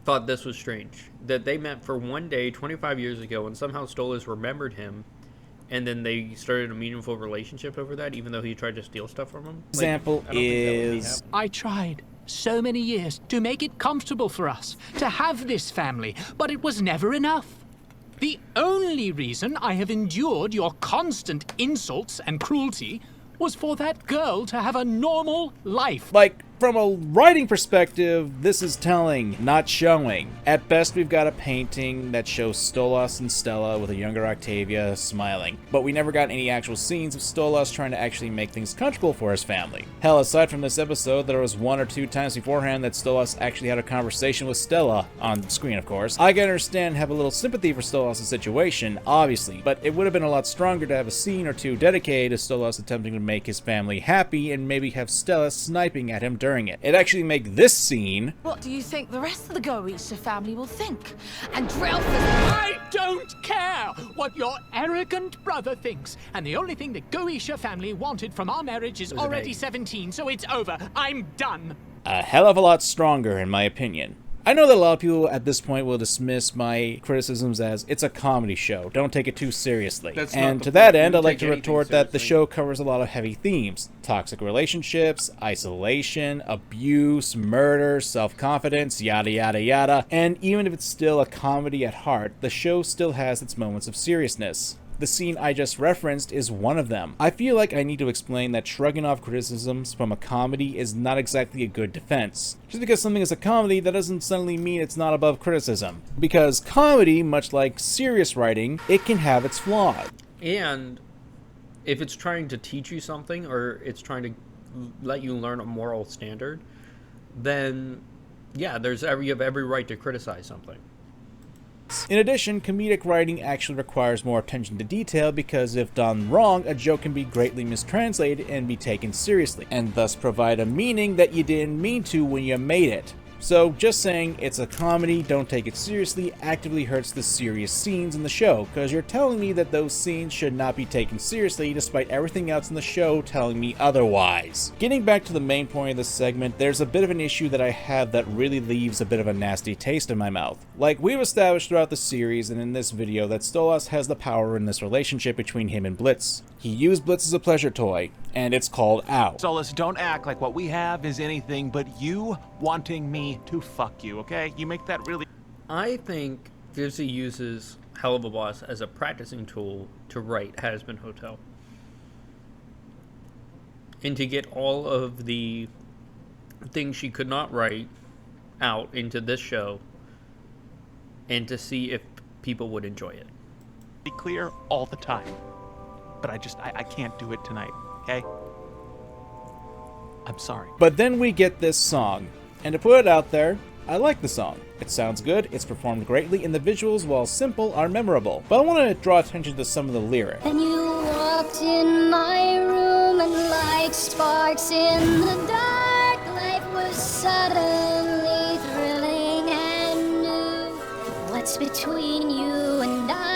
Thought this was strange. That they met for one day, 25 years ago, and somehow Stolas remembered him. And then they started a meaningful relationship over that, even though he tried to steal stuff from him?
Example is...
I tried so many years to make it comfortable for us, to have this family, but it was never enough. The only reason I have endured your constant insults and cruelty was for that girl to have a normal life.
Like, from a writing perspective, this is telling, not showing. At best, we've got a painting that shows Stolas and Stella with a younger Octavia smiling, but we never got any actual scenes of Stolas trying to actually make things comfortable for his family. Hell, aside from this episode, there was 1 or 2 times beforehand that Stolas actually had a conversation with Stella, on screen of course. I can understand and have a little sympathy for Stolas' situation, obviously, but it would have been a lot stronger to have a scene or 2 dedicated to Stolas attempting to make his family happy and maybe have Stella sniping at him during it. It'd actually make this scene...
What do you think the rest of the Goetia family will think? And Drelf
I don't care what your arrogant brother thinks. And the only thing the Goetia family wanted from our marriage is already 17, so it's over. I'm done.
A hell of a lot stronger, in my opinion. I know that a lot of people at this point will dismiss my criticisms as it's a comedy show, don't take it too seriously. And to that end, I'd like to retort that the show covers a lot of heavy themes. Toxic relationships, isolation, abuse, murder, self-confidence, yada yada yada. And even if it's still a comedy at heart, the show still has its moments of seriousness. The scene I just referenced is one of them. I feel like I need to explain that shrugging off criticisms from a comedy is not exactly a good defense. Just because something is a comedy, that doesn't suddenly mean it's not above criticism. Because comedy, much like serious writing, it can have its flaws.
And if it's trying to teach you something, or it's trying to let you learn a moral standard, then yeah, you have every right to criticize something.
In addition, comedic writing actually requires more attention to detail because if done wrong, a joke can be greatly mistranslated and be taken seriously, and thus provide a meaning that you didn't mean to when you made it. So just saying it's a comedy, don't take it seriously, actively hurts the serious scenes in the show, because you're telling me that those scenes should not be taken seriously despite everything else in the show telling me otherwise. Getting back to the main point of this segment, there's a bit of an issue that I have that really leaves a bit of a nasty taste in my mouth. Like, we've established throughout the series and in this video that Stolas has the power in this relationship between him and Blitz. He used Blitz as a pleasure toy, and it's called out.
Stolas, don't act like what we have is anything but you wanting me to fuck you, okay? You make that really...
I think Disney uses Helluva Boss as a practicing tool to write Hazbin Hotel. And to get all of the things she could not write out into this show, and to see if people would enjoy it.
Be clear all the time. But I can't do it tonight, okay? I'm sorry.
But then we get this song, and to put it out there, I like the song. It sounds good, it's performed greatly, and the visuals, while simple, are memorable. But I want to draw attention to some of the lyrics.
And you walked in my room, and like sparks in the dark, life was suddenly thrilling and new. What's between you and I?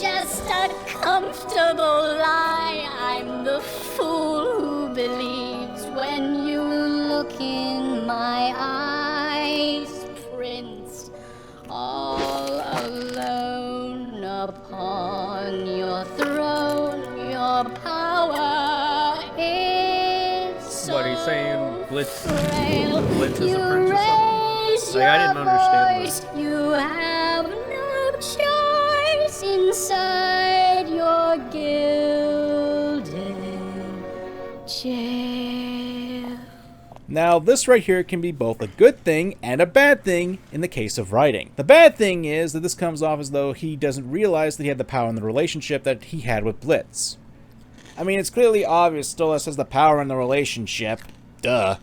Just a comfortable lie. I'm the fool who believes when you look in my eyes. Prince, all alone upon your throne, your power is so
What, he's saying Blitz is a
frail.
prince or
You
something?
raise
Like, I didn't
your
understand
voice. You have no choice inside your gilded jail.
Now, this right here can be both a good thing and a bad thing in the case of writing. The bad thing is that this comes off as though he doesn't realize that he had the power in the relationship that he had with Blitz. I mean, it's clearly obvious Stolas has the power in the relationship. Duh.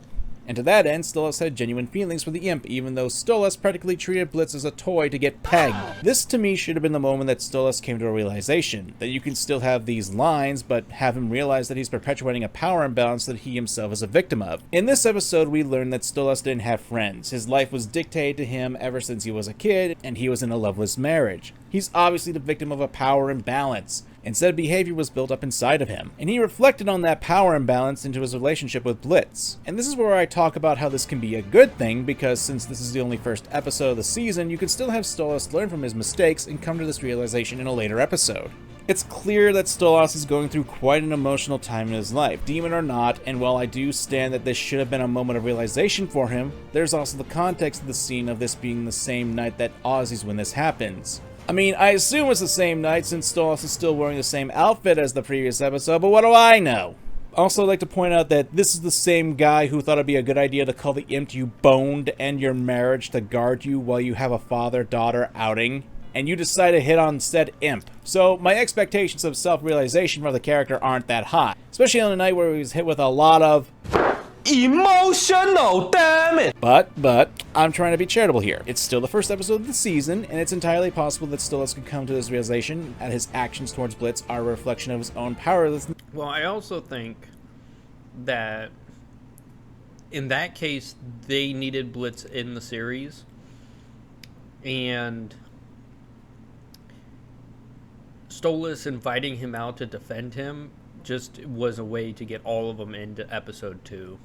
And to that end, Stolas had genuine feelings for the imp, even though Stolas practically treated Blitz as a toy to get pegged. This, to me, should have been the moment that Stolas came to a realization, that you can still have these lines, but have him realize that he's perpetuating a power imbalance that he himself is a victim of. In this episode, we learn that Stolas didn't have friends. His life was dictated to him ever since he was a kid, and he was in a loveless marriage. He's obviously the victim of a power imbalance. Instead, behavior was built up inside of him, and he reflected on that power imbalance into his relationship with Blitz. And this is where I talk about how this can be a good thing, because since this is the only first episode of the season, you can still have Stolas learn from his mistakes and come to this realization in a later episode. It's clear that Stolas is going through quite an emotional time in his life, demon or not, and while I do stand that this should have been a moment of realization for him, there's also the context of the scene of this being the same night that Ozzy's when this happens. I mean, I assume it's the same night since Stolas is still wearing the same outfit as the previous episode, but what do I know? Also, I'd like to point out that this is the same guy who thought it'd be a good idea to call the imp you boned to end your marriage to guard you while you have a father-daughter outing, and you decide to hit on said imp. So, my expectations of self-realization for the character aren't that high, especially on a night where he was hit with a lot of emotional, damn it! But, I'm trying to be charitable here. It's still the first episode of the season, and it's entirely possible that Stolas could come to this realization that his actions towards Blitz are a reflection of his own powerlessness.
Well, I also think that in that case, they needed Blitz in the series, and Stolas inviting him out to defend him just was a way to get all of them into episode 2.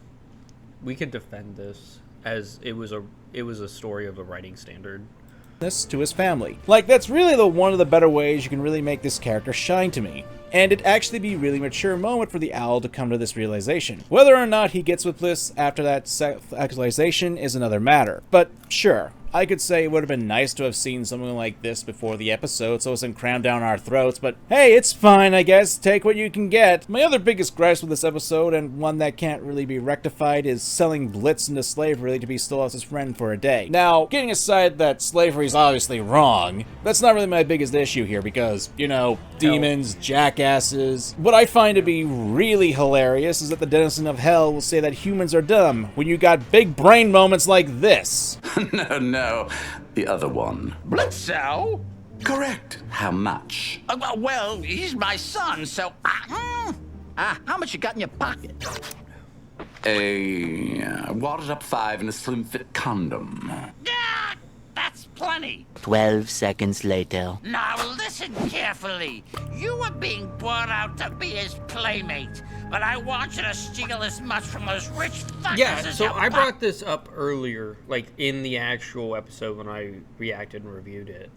We could defend this as it was a story of a writing standard.
To his family. Like, that's really one of the better ways you can really make this character shine to me. And it'd actually be a really mature moment for the owl to come to this realization. Whether or not he gets with Bliss after that self-actualization is another matter. But sure, I could say it would have been nice to have seen something like this before the episode so it wasn't crammed down our throats, but hey, it's fine, I guess. Take what you can get. My other biggest gripe with this episode, and one that can't really be rectified, is selling Blitz into slavery to be Stolas' friend for a day. Now, getting aside that slavery is obviously wrong, that's not really my biggest issue here because, you know, demons, jackasses. What I find to be really hilarious is that the denizen of hell will say that humans are dumb when you got big brain moments like this.
No, the other one.
Blitzo?
Correct. How much?
Well, he's my son, so... how much you got in your pocket?
A wadded up 5 and a slim fit condom.
That's plenty.
12 seconds later.
Now listen carefully. You were being brought out to be his playmate, but I want you to steal as much from those rich fuckers as
so I brought this up earlier, like in the actual episode when I reacted and reviewed it.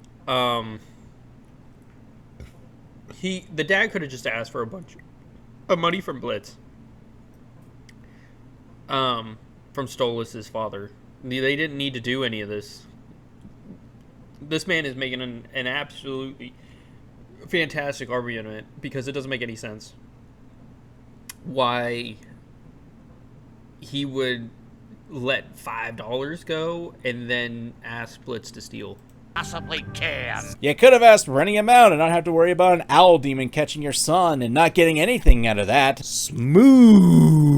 The dad could have just asked for a bunch of money from Blitz. From Stolas' father. They didn't need to do any of this. This man is making an absolutely fantastic argument because it doesn't make any sense why he would let $5 go and then ask Blitz to steal.
Possibly can.
You could have asked renting him out and not have to worry about an owl demon catching your son and not getting anything out of that. Smooth.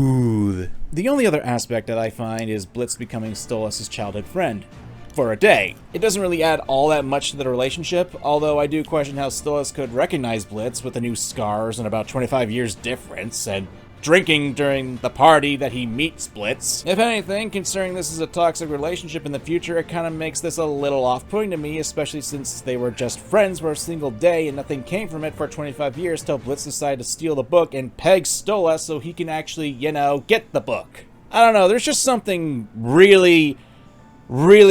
The only other aspect that I find is Blitz becoming Stolas' childhood friend. For a day. It doesn't really add all that much to the relationship, although I do question how Stolas could recognize Blitz with the new scars and about 25 years difference, and drinking during the party that he meets Blitz. If anything, considering this is a toxic relationship in the future, it kind of makes this a little off-putting to me, especially since they were just friends for a single day and nothing came from it for 25 years till Blitz decided to steal the book and peg Stolas so he can actually, you know, get the book. I don't know, there's just something really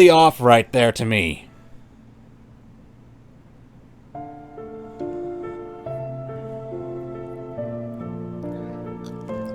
off right there to me.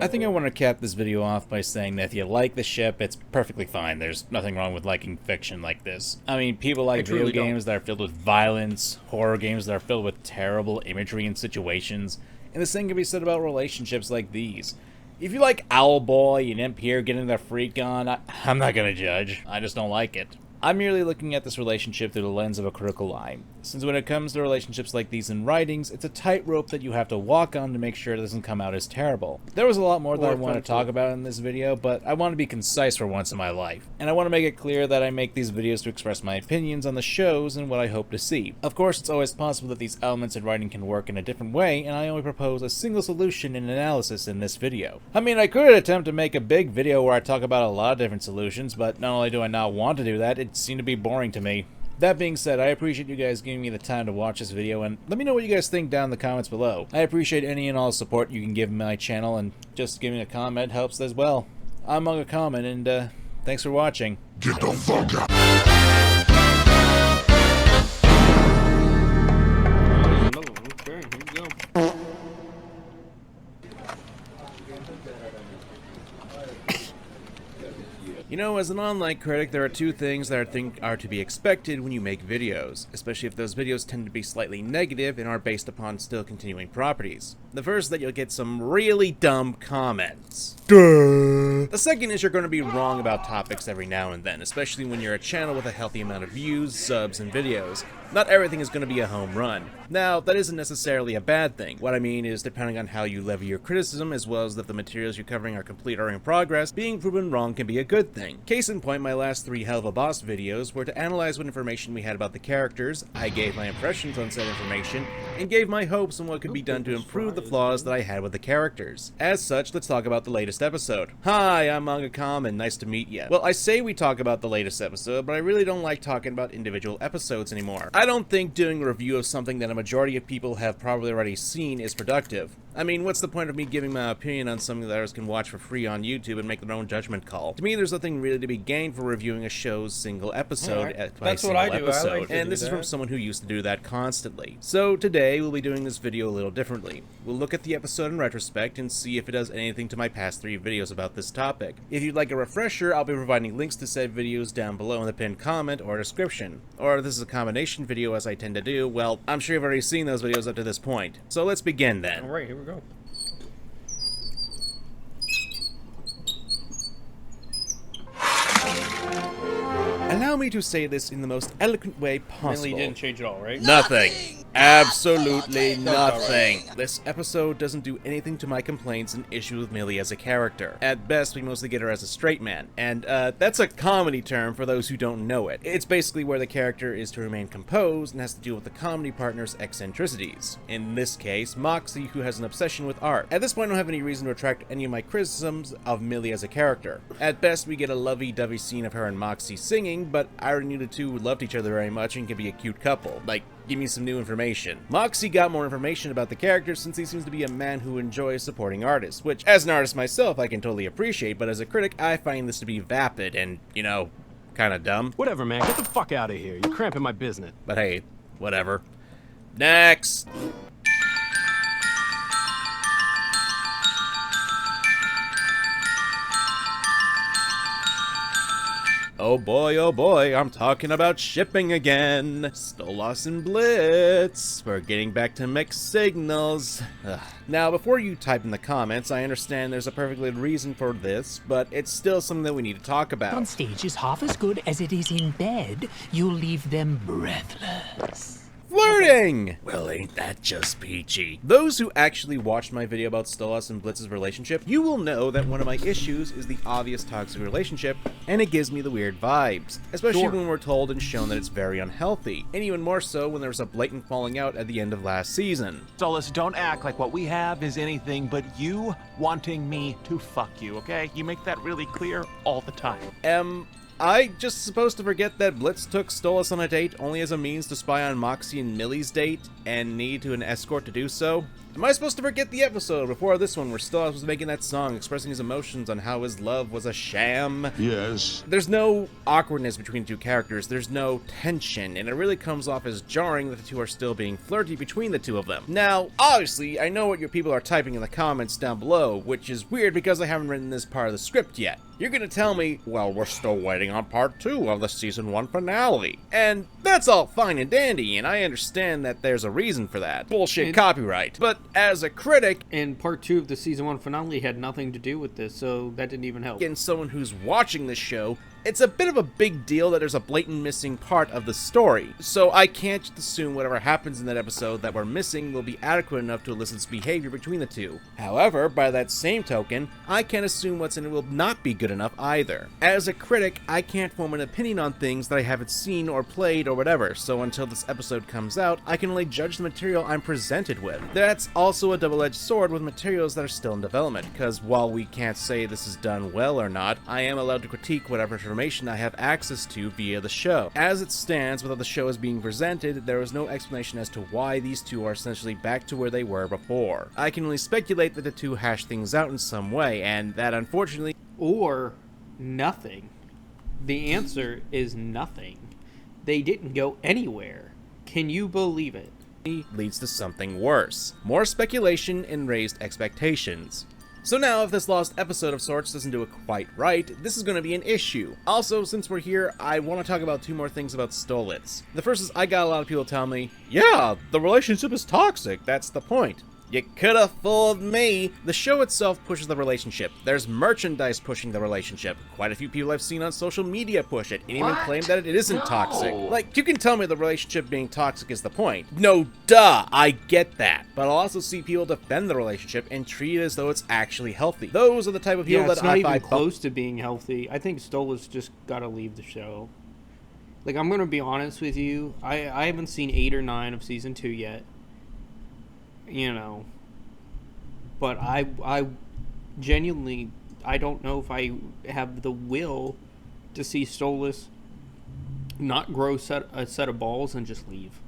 I think I want to cap this video off by saying that if you like the ship, it's perfectly fine. There's nothing wrong with liking fiction like this. I mean, people like video games that are filled with violence, horror games that are filled with terrible imagery and situations, and the same can be said about relationships like these. If you like Owlboy and Imp here getting their freak on, I'm not gonna judge. I just don't like it. I'm merely looking at this relationship through the lens of a critical eye. Since when it comes to relationships like these in writings, it's a tightrope that you have to walk on to make sure it doesn't come out as terrible. There was a lot more that I want to talk about in this video, but I want to be concise for once in my life. And I want to make it clear that I make these videos to express my opinions on the shows and what I hope to see. Of course, it's always possible that these elements in writing can work in a different way, and I only propose a single solution and analysis in this video. I mean, I could attempt to make a big video where I talk about a lot of different solutions, but not only do I not want to do that, it seemed to be boring to me. That being said, I appreciate you guys giving me the time to watch this video, and let me know what you guys think down in the comments below. I appreciate any and all support you can give my channel, and just giving a comment helps as well. I'm MangaKamen, and thanks for watching.
Get the fuck out.
Okay, here we go.
You know, as an online critic, there are two things that I think are to be expected when you make videos, especially if those videos tend to be slightly negative and are based upon still continuing properties. The first is that you'll get some really dumb comments. Duh. The second is you're going to be wrong about topics every now and then, especially when you're a channel with a healthy amount of views, subs, and videos. Not everything is going to be a home run. Now, that isn't necessarily a bad thing. What I mean is, depending on how you levy your criticism, as well as if the materials you're covering are complete or in progress, being proven wrong can be a good thing. Case in point, my last 3 Helluva Boss videos were to analyze what information we had about the characters, I gave my impressions on said information, and gave my hopes on what could be done to improve the flaws that I had with the characters. As such, let's talk about the latest episode. Hi, I'm MangaKamen's, nice to meet ya. Well, I say we talk about the latest episode, but I really don't like talking about individual episodes anymore. I don't think doing a review of something that a majority of people have probably already seen is productive. I mean, what's the point of me giving my opinion on something that others can watch for free on YouTube and make their own judgment call? To me, there's nothing really to be gained for reviewing a show's single episode
That's what I do. I like
and this is from someone who used to do that constantly. So today, we'll be doing this video a little differently. We'll look at the episode in retrospect and see if it does anything to my past 3 videos about this topic. If you'd like a refresher, I'll be providing links to said videos down below in the pinned comment or description. Or if this is a combination video as I tend to do, well, I'm sure you've already seen those videos up to this point. So let's begin then.
Alright, here we go.
Allow me to say this in the most eloquent way possible.
Really didn't change at all, right?
Nothing. Absolutely nothing. This episode doesn't do anything to my complaints and issues with Millie as a character. At best, we mostly get her as a straight man. And, that's a comedy term for those who don't know it. It's basically where the character is to remain composed and has to deal with the comedy partner's eccentricities. In this case, Moxie, who has an obsession with art. At this point, I don't have any reason to retract any of my criticisms of Millie as a character. At best, we get a lovey-dovey scene of her and Moxie singing, but I already knew the two loved each other very much and could be a cute couple. Like, give me some new information. Moxie got more information about the character since he seems to be a man who enjoys supporting artists, which, as an artist myself, I can totally appreciate, but as a critic, I find this to be vapid and, you know, kinda dumb.
Whatever, man. Get the fuck out of here. You're cramping my business.
But hey, whatever. Next! Oh boy, I'm talking about shipping again. Stolas and Blitz. We're getting back to mixed signals. Ugh. Now, before you type in the comments, I understand there's a perfectly good reason for this, but it's still something that we need to talk about.
On stage is half as good as it is in bed. You'll leave them breathless.
Flirting! Well, ain't that just peachy? Those who actually watched my video about Stolas and Blitz's relationship, you will know that one of my issues is the obvious toxic relationship, and it gives me the weird vibes. Especially when we're told and shown that it's very unhealthy, and even more so when there was a blatant falling out at the end of last season.
Stolas, don't act like what we have is anything but you wanting me to fuck you, okay? You make that really clear all the time.
Am I just supposed to forget that Blitz took Stolas on a date only as a means to spy on Moxie and Millie's date, and need to an escort to do so? Am I supposed to forget the episode before this one where Stolas was making that song expressing his emotions on how his love was a sham?
Yes.
There's no awkwardness between the two characters, there's no tension, and it really comes off as jarring that the two are still being flirty between the two of them. Now, obviously, I know what your people are typing in the comments down below, which is weird because I haven't written this part of the script yet. You're gonna tell me, well, we're still waiting on part 2 of the season 1 finale. And that's all fine and dandy, and I understand that there's a reason for that. Bullshit copyright. But as a critic,
and part 2 of the season 1 finale had nothing to do with this, so that didn't even help.
And someone who's watching this show, it's a bit of a big deal that there's a blatant missing part of the story, so I can't just assume whatever happens in that episode that we're missing will be adequate enough to elicit behavior between the two. However, by that same token, I can't assume what's in it will not be good enough either. As a critic, I can't form an opinion on things that I haven't seen or played or whatever, so until this episode comes out, I can only judge the material I'm presented with. That's also a double-edged sword with materials that are still in development, because while we can't say this is done well or not, I am allowed to critique whatever information I have access to via the show. As it stands, without the show is being presented, there is no explanation as to why these two are essentially back to where they were before. I can only speculate that the two hash things out in some way, and that unfortunately...
Or nothing. The answer is nothing. They didn't go anywhere. Can you believe it?
Leads to something worse. More speculation and raised expectations. So now, if this lost episode of sorts doesn't do it quite right, this is going to be an issue. Also, since we're here, I want to talk about 2 more things about Stolitz. The first is I got a lot of people tell me, yeah, the relationship is toxic, that's the point. You could have fooled me. The show itself pushes the relationship. There's merchandise pushing the relationship. Quite a few people I've seen on social media push it, and even claim that it isn't toxic. Like, you can tell me the relationship being toxic is the point. No, duh, I get that. But I'll also see people defend the relationship and treat it as though it's actually healthy. Those are the type of people
it's
that
not
I
even
find
close to being healthy. I think Stolitz just gotta leave the show. Like, I'm gonna be honest with you, I haven't seen 8 or 9 of season 2 yet. You know, but I genuinely, I don't know if I have the will to see Stolitz not grow a set of balls and just leave.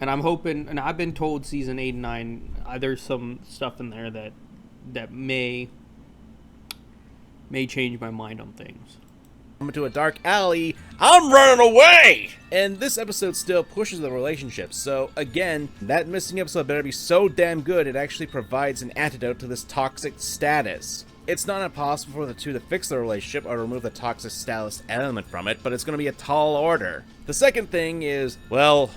And I'm hoping, and I've been told season 8 and 9, there's some stuff in there that may change my mind on things.
Into a dark alley, I'm running away! And this episode still pushes the relationship, so again, that missing episode better be so damn good it actually provides an antidote to this toxic status. It's not impossible for the two to fix the relationship or remove the toxic status element from it, but it's going to be a tall order. The second thing is, well,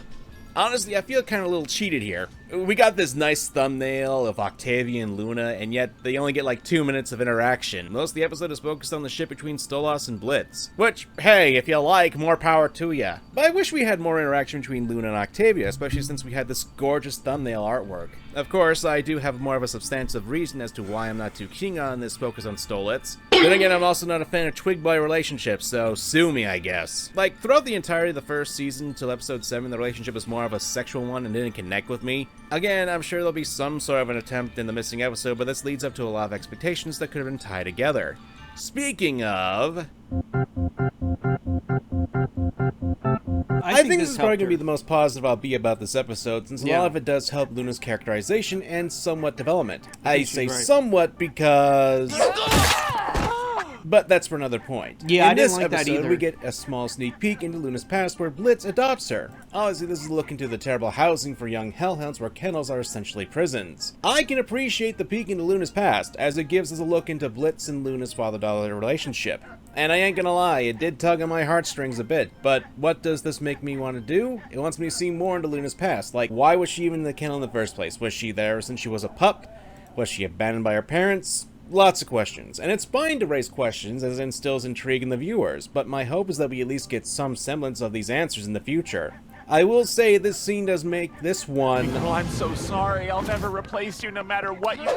honestly, I feel kind of a little cheated here. We got this nice thumbnail of Octavia and Luna, and yet they only get like 2 minutes of interaction. Most of the episode is focused on the ship between Stolas and Blitz. Which, hey, if you like, more power to ya. But I wish we had more interaction between Luna and Octavia, especially since we had this gorgeous thumbnail artwork. Of course, I do have more of a substantive reason as to why I'm not too keen on this focus on Stolitz. Then again, I'm also not a fan of twig boy relationships, so sue me, I guess. Like, throughout the entirety of the first season till episode 7, the relationship was more of a sexual one and didn't connect with me. Again, I'm sure there'll be some sort of an attempt in the missing episode, but this leads up to a lot of expectations that could have been tied together. Speaking of... I think this is probably going to be the most positive I'll be about this episode, since a lot of it does help Luna's characterization and somewhat development. I say somewhat because... But that's for another point.
Yeah,
in this
I didn't like
episode,
that either.
we get a small sneak peek into Luna's past where Blitz adopts her. Obviously, this is a look into the terrible housing for young hellhounds where kennels are essentially prisons. I can appreciate the peek into Luna's past, as it gives us a look into Blitz and Luna's father-daughter relationship. And I ain't gonna lie, it did tug on my heartstrings a bit, but what does this make me want to do? It wants me to see more into Luna's past, like why was she even in the kennel in the first place? Was she there since she was a pup? Was she abandoned by her parents? Lots of questions, and it's fine to raise questions as it instills intrigue in the viewers, but my hope is that we at least get some semblance of these answers in the future. I will say this scene does make this one...
Oh, I'm so sorry. I'll never replace you no matter what you...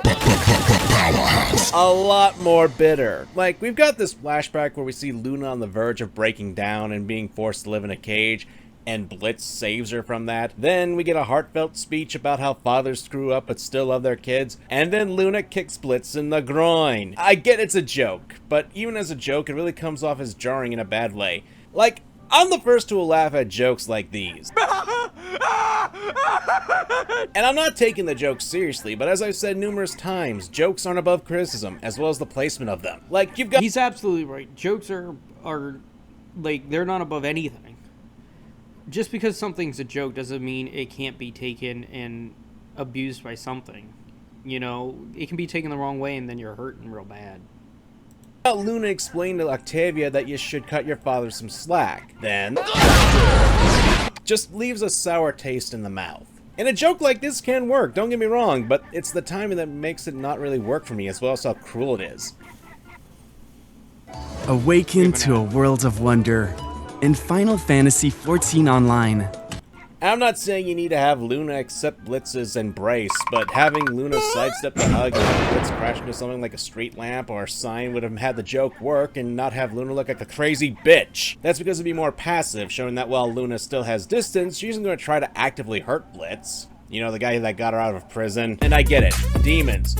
a lot more bitter. Like, we've got this flashback where we see Luna on the verge of breaking down and being forced to live in a cage, and Blitz saves her from that. Then we get a heartfelt speech about how fathers screw up but still love their kids, and then Luna kicks Blitz in the groin. I get it's a joke, but even as a joke, it really comes off as jarring in a bad way. Like, I'm the first to laugh at jokes like these. And I'm not taking the jokes seriously, but as I've said numerous times, jokes aren't above criticism, as well as the placement of them. Like, you've got...
He's absolutely right. Jokes are like, they're not above anything. Just because something's a joke doesn't mean it can't be taken and abused by something. You know, it can be taken the wrong way and then you're hurting real bad.
Luna explained to Octavia that you should cut your father some slack. Then... just leaves a sour taste in the mouth.
And a joke like this can work, don't get me wrong, but it's the timing that makes it not really work for me, as well as how cruel it is.
Awaken to a world of wonder in Final Fantasy XIV Online.
I'm not saying you need to have Luna accept Blitz's embrace, but having Luna sidestep the hug and Blitz crash into something like a street lamp or a sign would have had the joke work and not have Luna look like a crazy bitch. That's because it'd be more passive, showing that while Luna still has distance, she isn't going to try to actively hurt Blitz. You know, the guy that got her out of prison. And I get it, demons.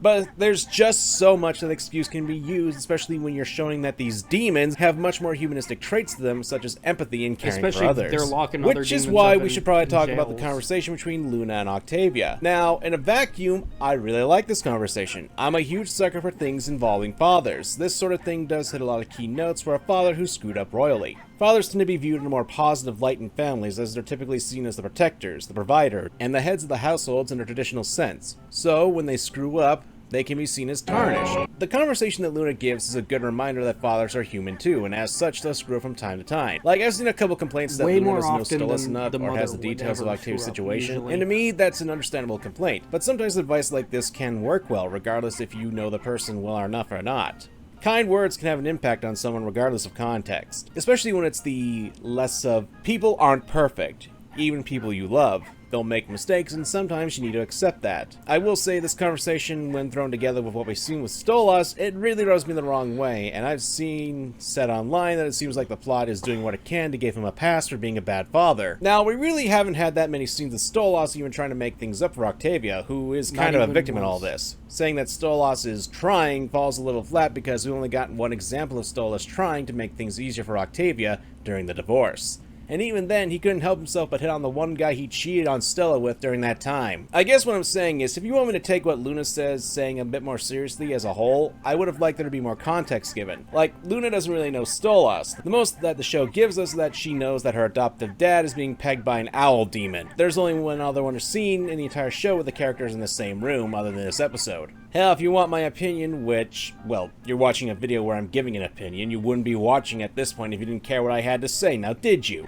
But there's just so much that excuse can be used, especially when you're showing that these demons have much more humanistic traits to them, such as empathy and caring
Especially
for others.
if they're locking other
Which is
demons
why
up
we
in-
should probably
in
talk about the
jails.
conversation between Luna and Octavia. Now, in a vacuum, I really like this conversation. I'm a huge sucker for things involving fathers. This sort of thing does hit a lot of key notes for a father who screwed up royally. Fathers tend to be viewed in a more positive light in families, as they're typically seen as the protectors, the provider, and the heads of the households in a traditional sense. So, when they screw up, they can be seen as tarnished. The conversation that Luna gives is a good reminder that fathers are human too, and as such, they'll screw up from time to time. Like, I've seen a couple complaints that
Way
Luna
more
doesn't know
often
Stolas
than
enough
the
or has the
mother would
details of
ever
Octavia's
screw up,
situation,
usually.
and to me, that's an understandable complaint. But sometimes advice like this can work well, regardless if you know the person well enough or not. Kind words can have an impact on someone regardless of context, especially when it's the less of, people aren't perfect, even people you love. They'll make mistakes, and sometimes you need to accept that. I will say this conversation, when thrown together with what we've seen with Stolas, it really rubs me the wrong way, and I've seen said online that it seems like the plot is doing what it can to give him a pass for being a bad father. Now, we really haven't had that many scenes with Stolas even trying to make things up for Octavia, who is kind of a victim in all this. Saying that Stolas is trying falls a little flat because we only got one example of Stolas trying to make things easier for Octavia during the divorce. And even then, he couldn't help himself but hit on the one guy he cheated on Stella with during that time. I guess what I'm saying is, if you want me to take what Luna says saying a bit more seriously as a whole, I would have liked there to be more context given. Like, Luna doesn't really know Stolas. The most that the show gives us is that she knows that her adoptive dad is being pegged by an owl demon. There's only one other one scene in the entire show with the characters in the same room other than this episode. Hell, if you want my opinion, which, well, you're watching a video where I'm giving an opinion, you wouldn't be watching at this point if you didn't care what I had to say, now did you?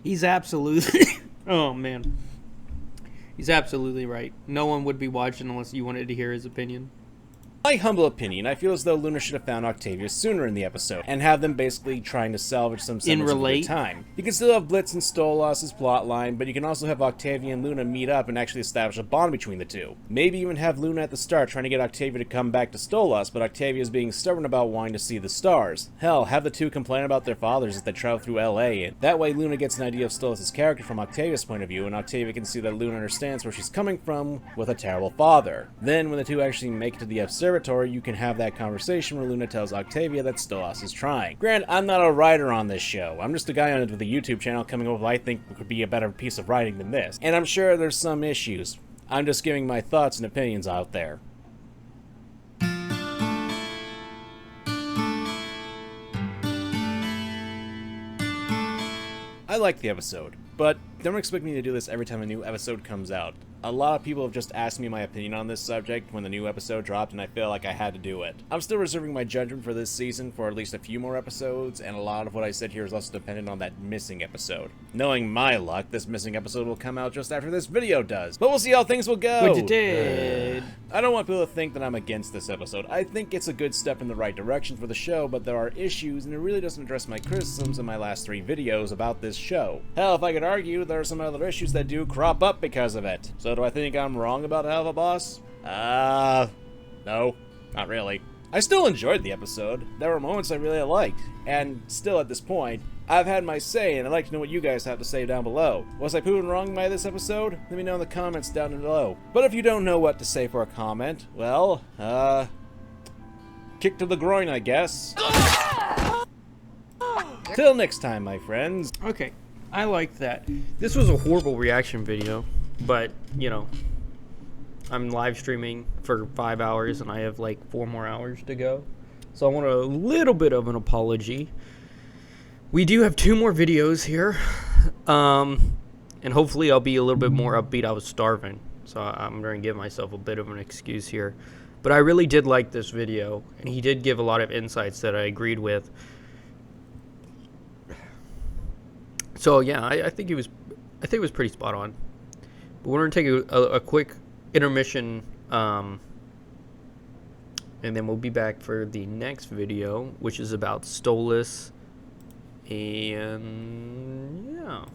He's absolutely... oh, man. He's absolutely right. No one would be watching unless you wanted to hear his opinion.
My humble opinion, I feel as though Luna should have found Octavia sooner in the episode, and have them basically trying to salvage some semblance of a good time. You can still have Blitz and Stolas' plotline, but you can also have Octavia and Luna meet up and actually establish a bond between the two. Maybe even have Luna at the start trying to get Octavia to come back to Stolas, but Octavia's being stubborn about wanting to see the stars. Hell, have the two complain about their fathers as they travel through LA, and that way Luna gets an idea of Stolas' character from Octavia's point of view, and Octavia can see that Luna understands where she's coming from with a terrible father. Then, when the two actually make it to the observatory, you can have that conversation where Luna tells Octavia that Stolas is trying. Granted, I'm not a writer on this show. I'm just a guy on it with a YouTube channel coming up with what I think could be a better piece of writing than this. And I'm sure there's some issues. I'm just giving my thoughts and opinions out there. I like the episode, but don't expect me to do this every time a new episode comes out. A lot of people have just asked me my opinion on this subject when the new episode dropped, and I feel like I had to do it. I'm still reserving my judgment for this season for at least a few more episodes, and a lot of what I said here is also dependent on that missing episode. Knowing my luck, this missing episode will come out just after this video does, but we'll see how things will go.
Which it did.
I don't want people to think that I'm against this episode. I think it's a good step in the right direction for the show, but there are issues, and it really doesn't address my criticisms in my last 3 videos about this show. Hell, if I could argue, there are some other issues that do crop up because of it. So do I think I'm wrong about Helluva Boss? No, not really. I still enjoyed the episode. There were moments I really liked, and still at this point, I've had my say, and I'd like to know what you guys have to say down below. Was I proven wrong by this episode? Let me know in the comments down below. But if you don't know what to say for a comment, well, kick to the groin, I guess. Till next time, my friends.
Okay, I liked that. This was a horrible reaction video, but, you know, I'm live streaming for 5 hours, and I have like 4 more hours to go. So I want a little bit of an apology. We do have 2 more videos here, and hopefully I'll be a little bit more upbeat. I was starving, so I'm going to give myself a bit of an excuse here. But I really did like this video, and he did give a lot of insights that I agreed with. So yeah, I think it was pretty spot on. But we're gonna take a quick intermission, and then we'll be back for the next video, which is about Stolas, and yeah.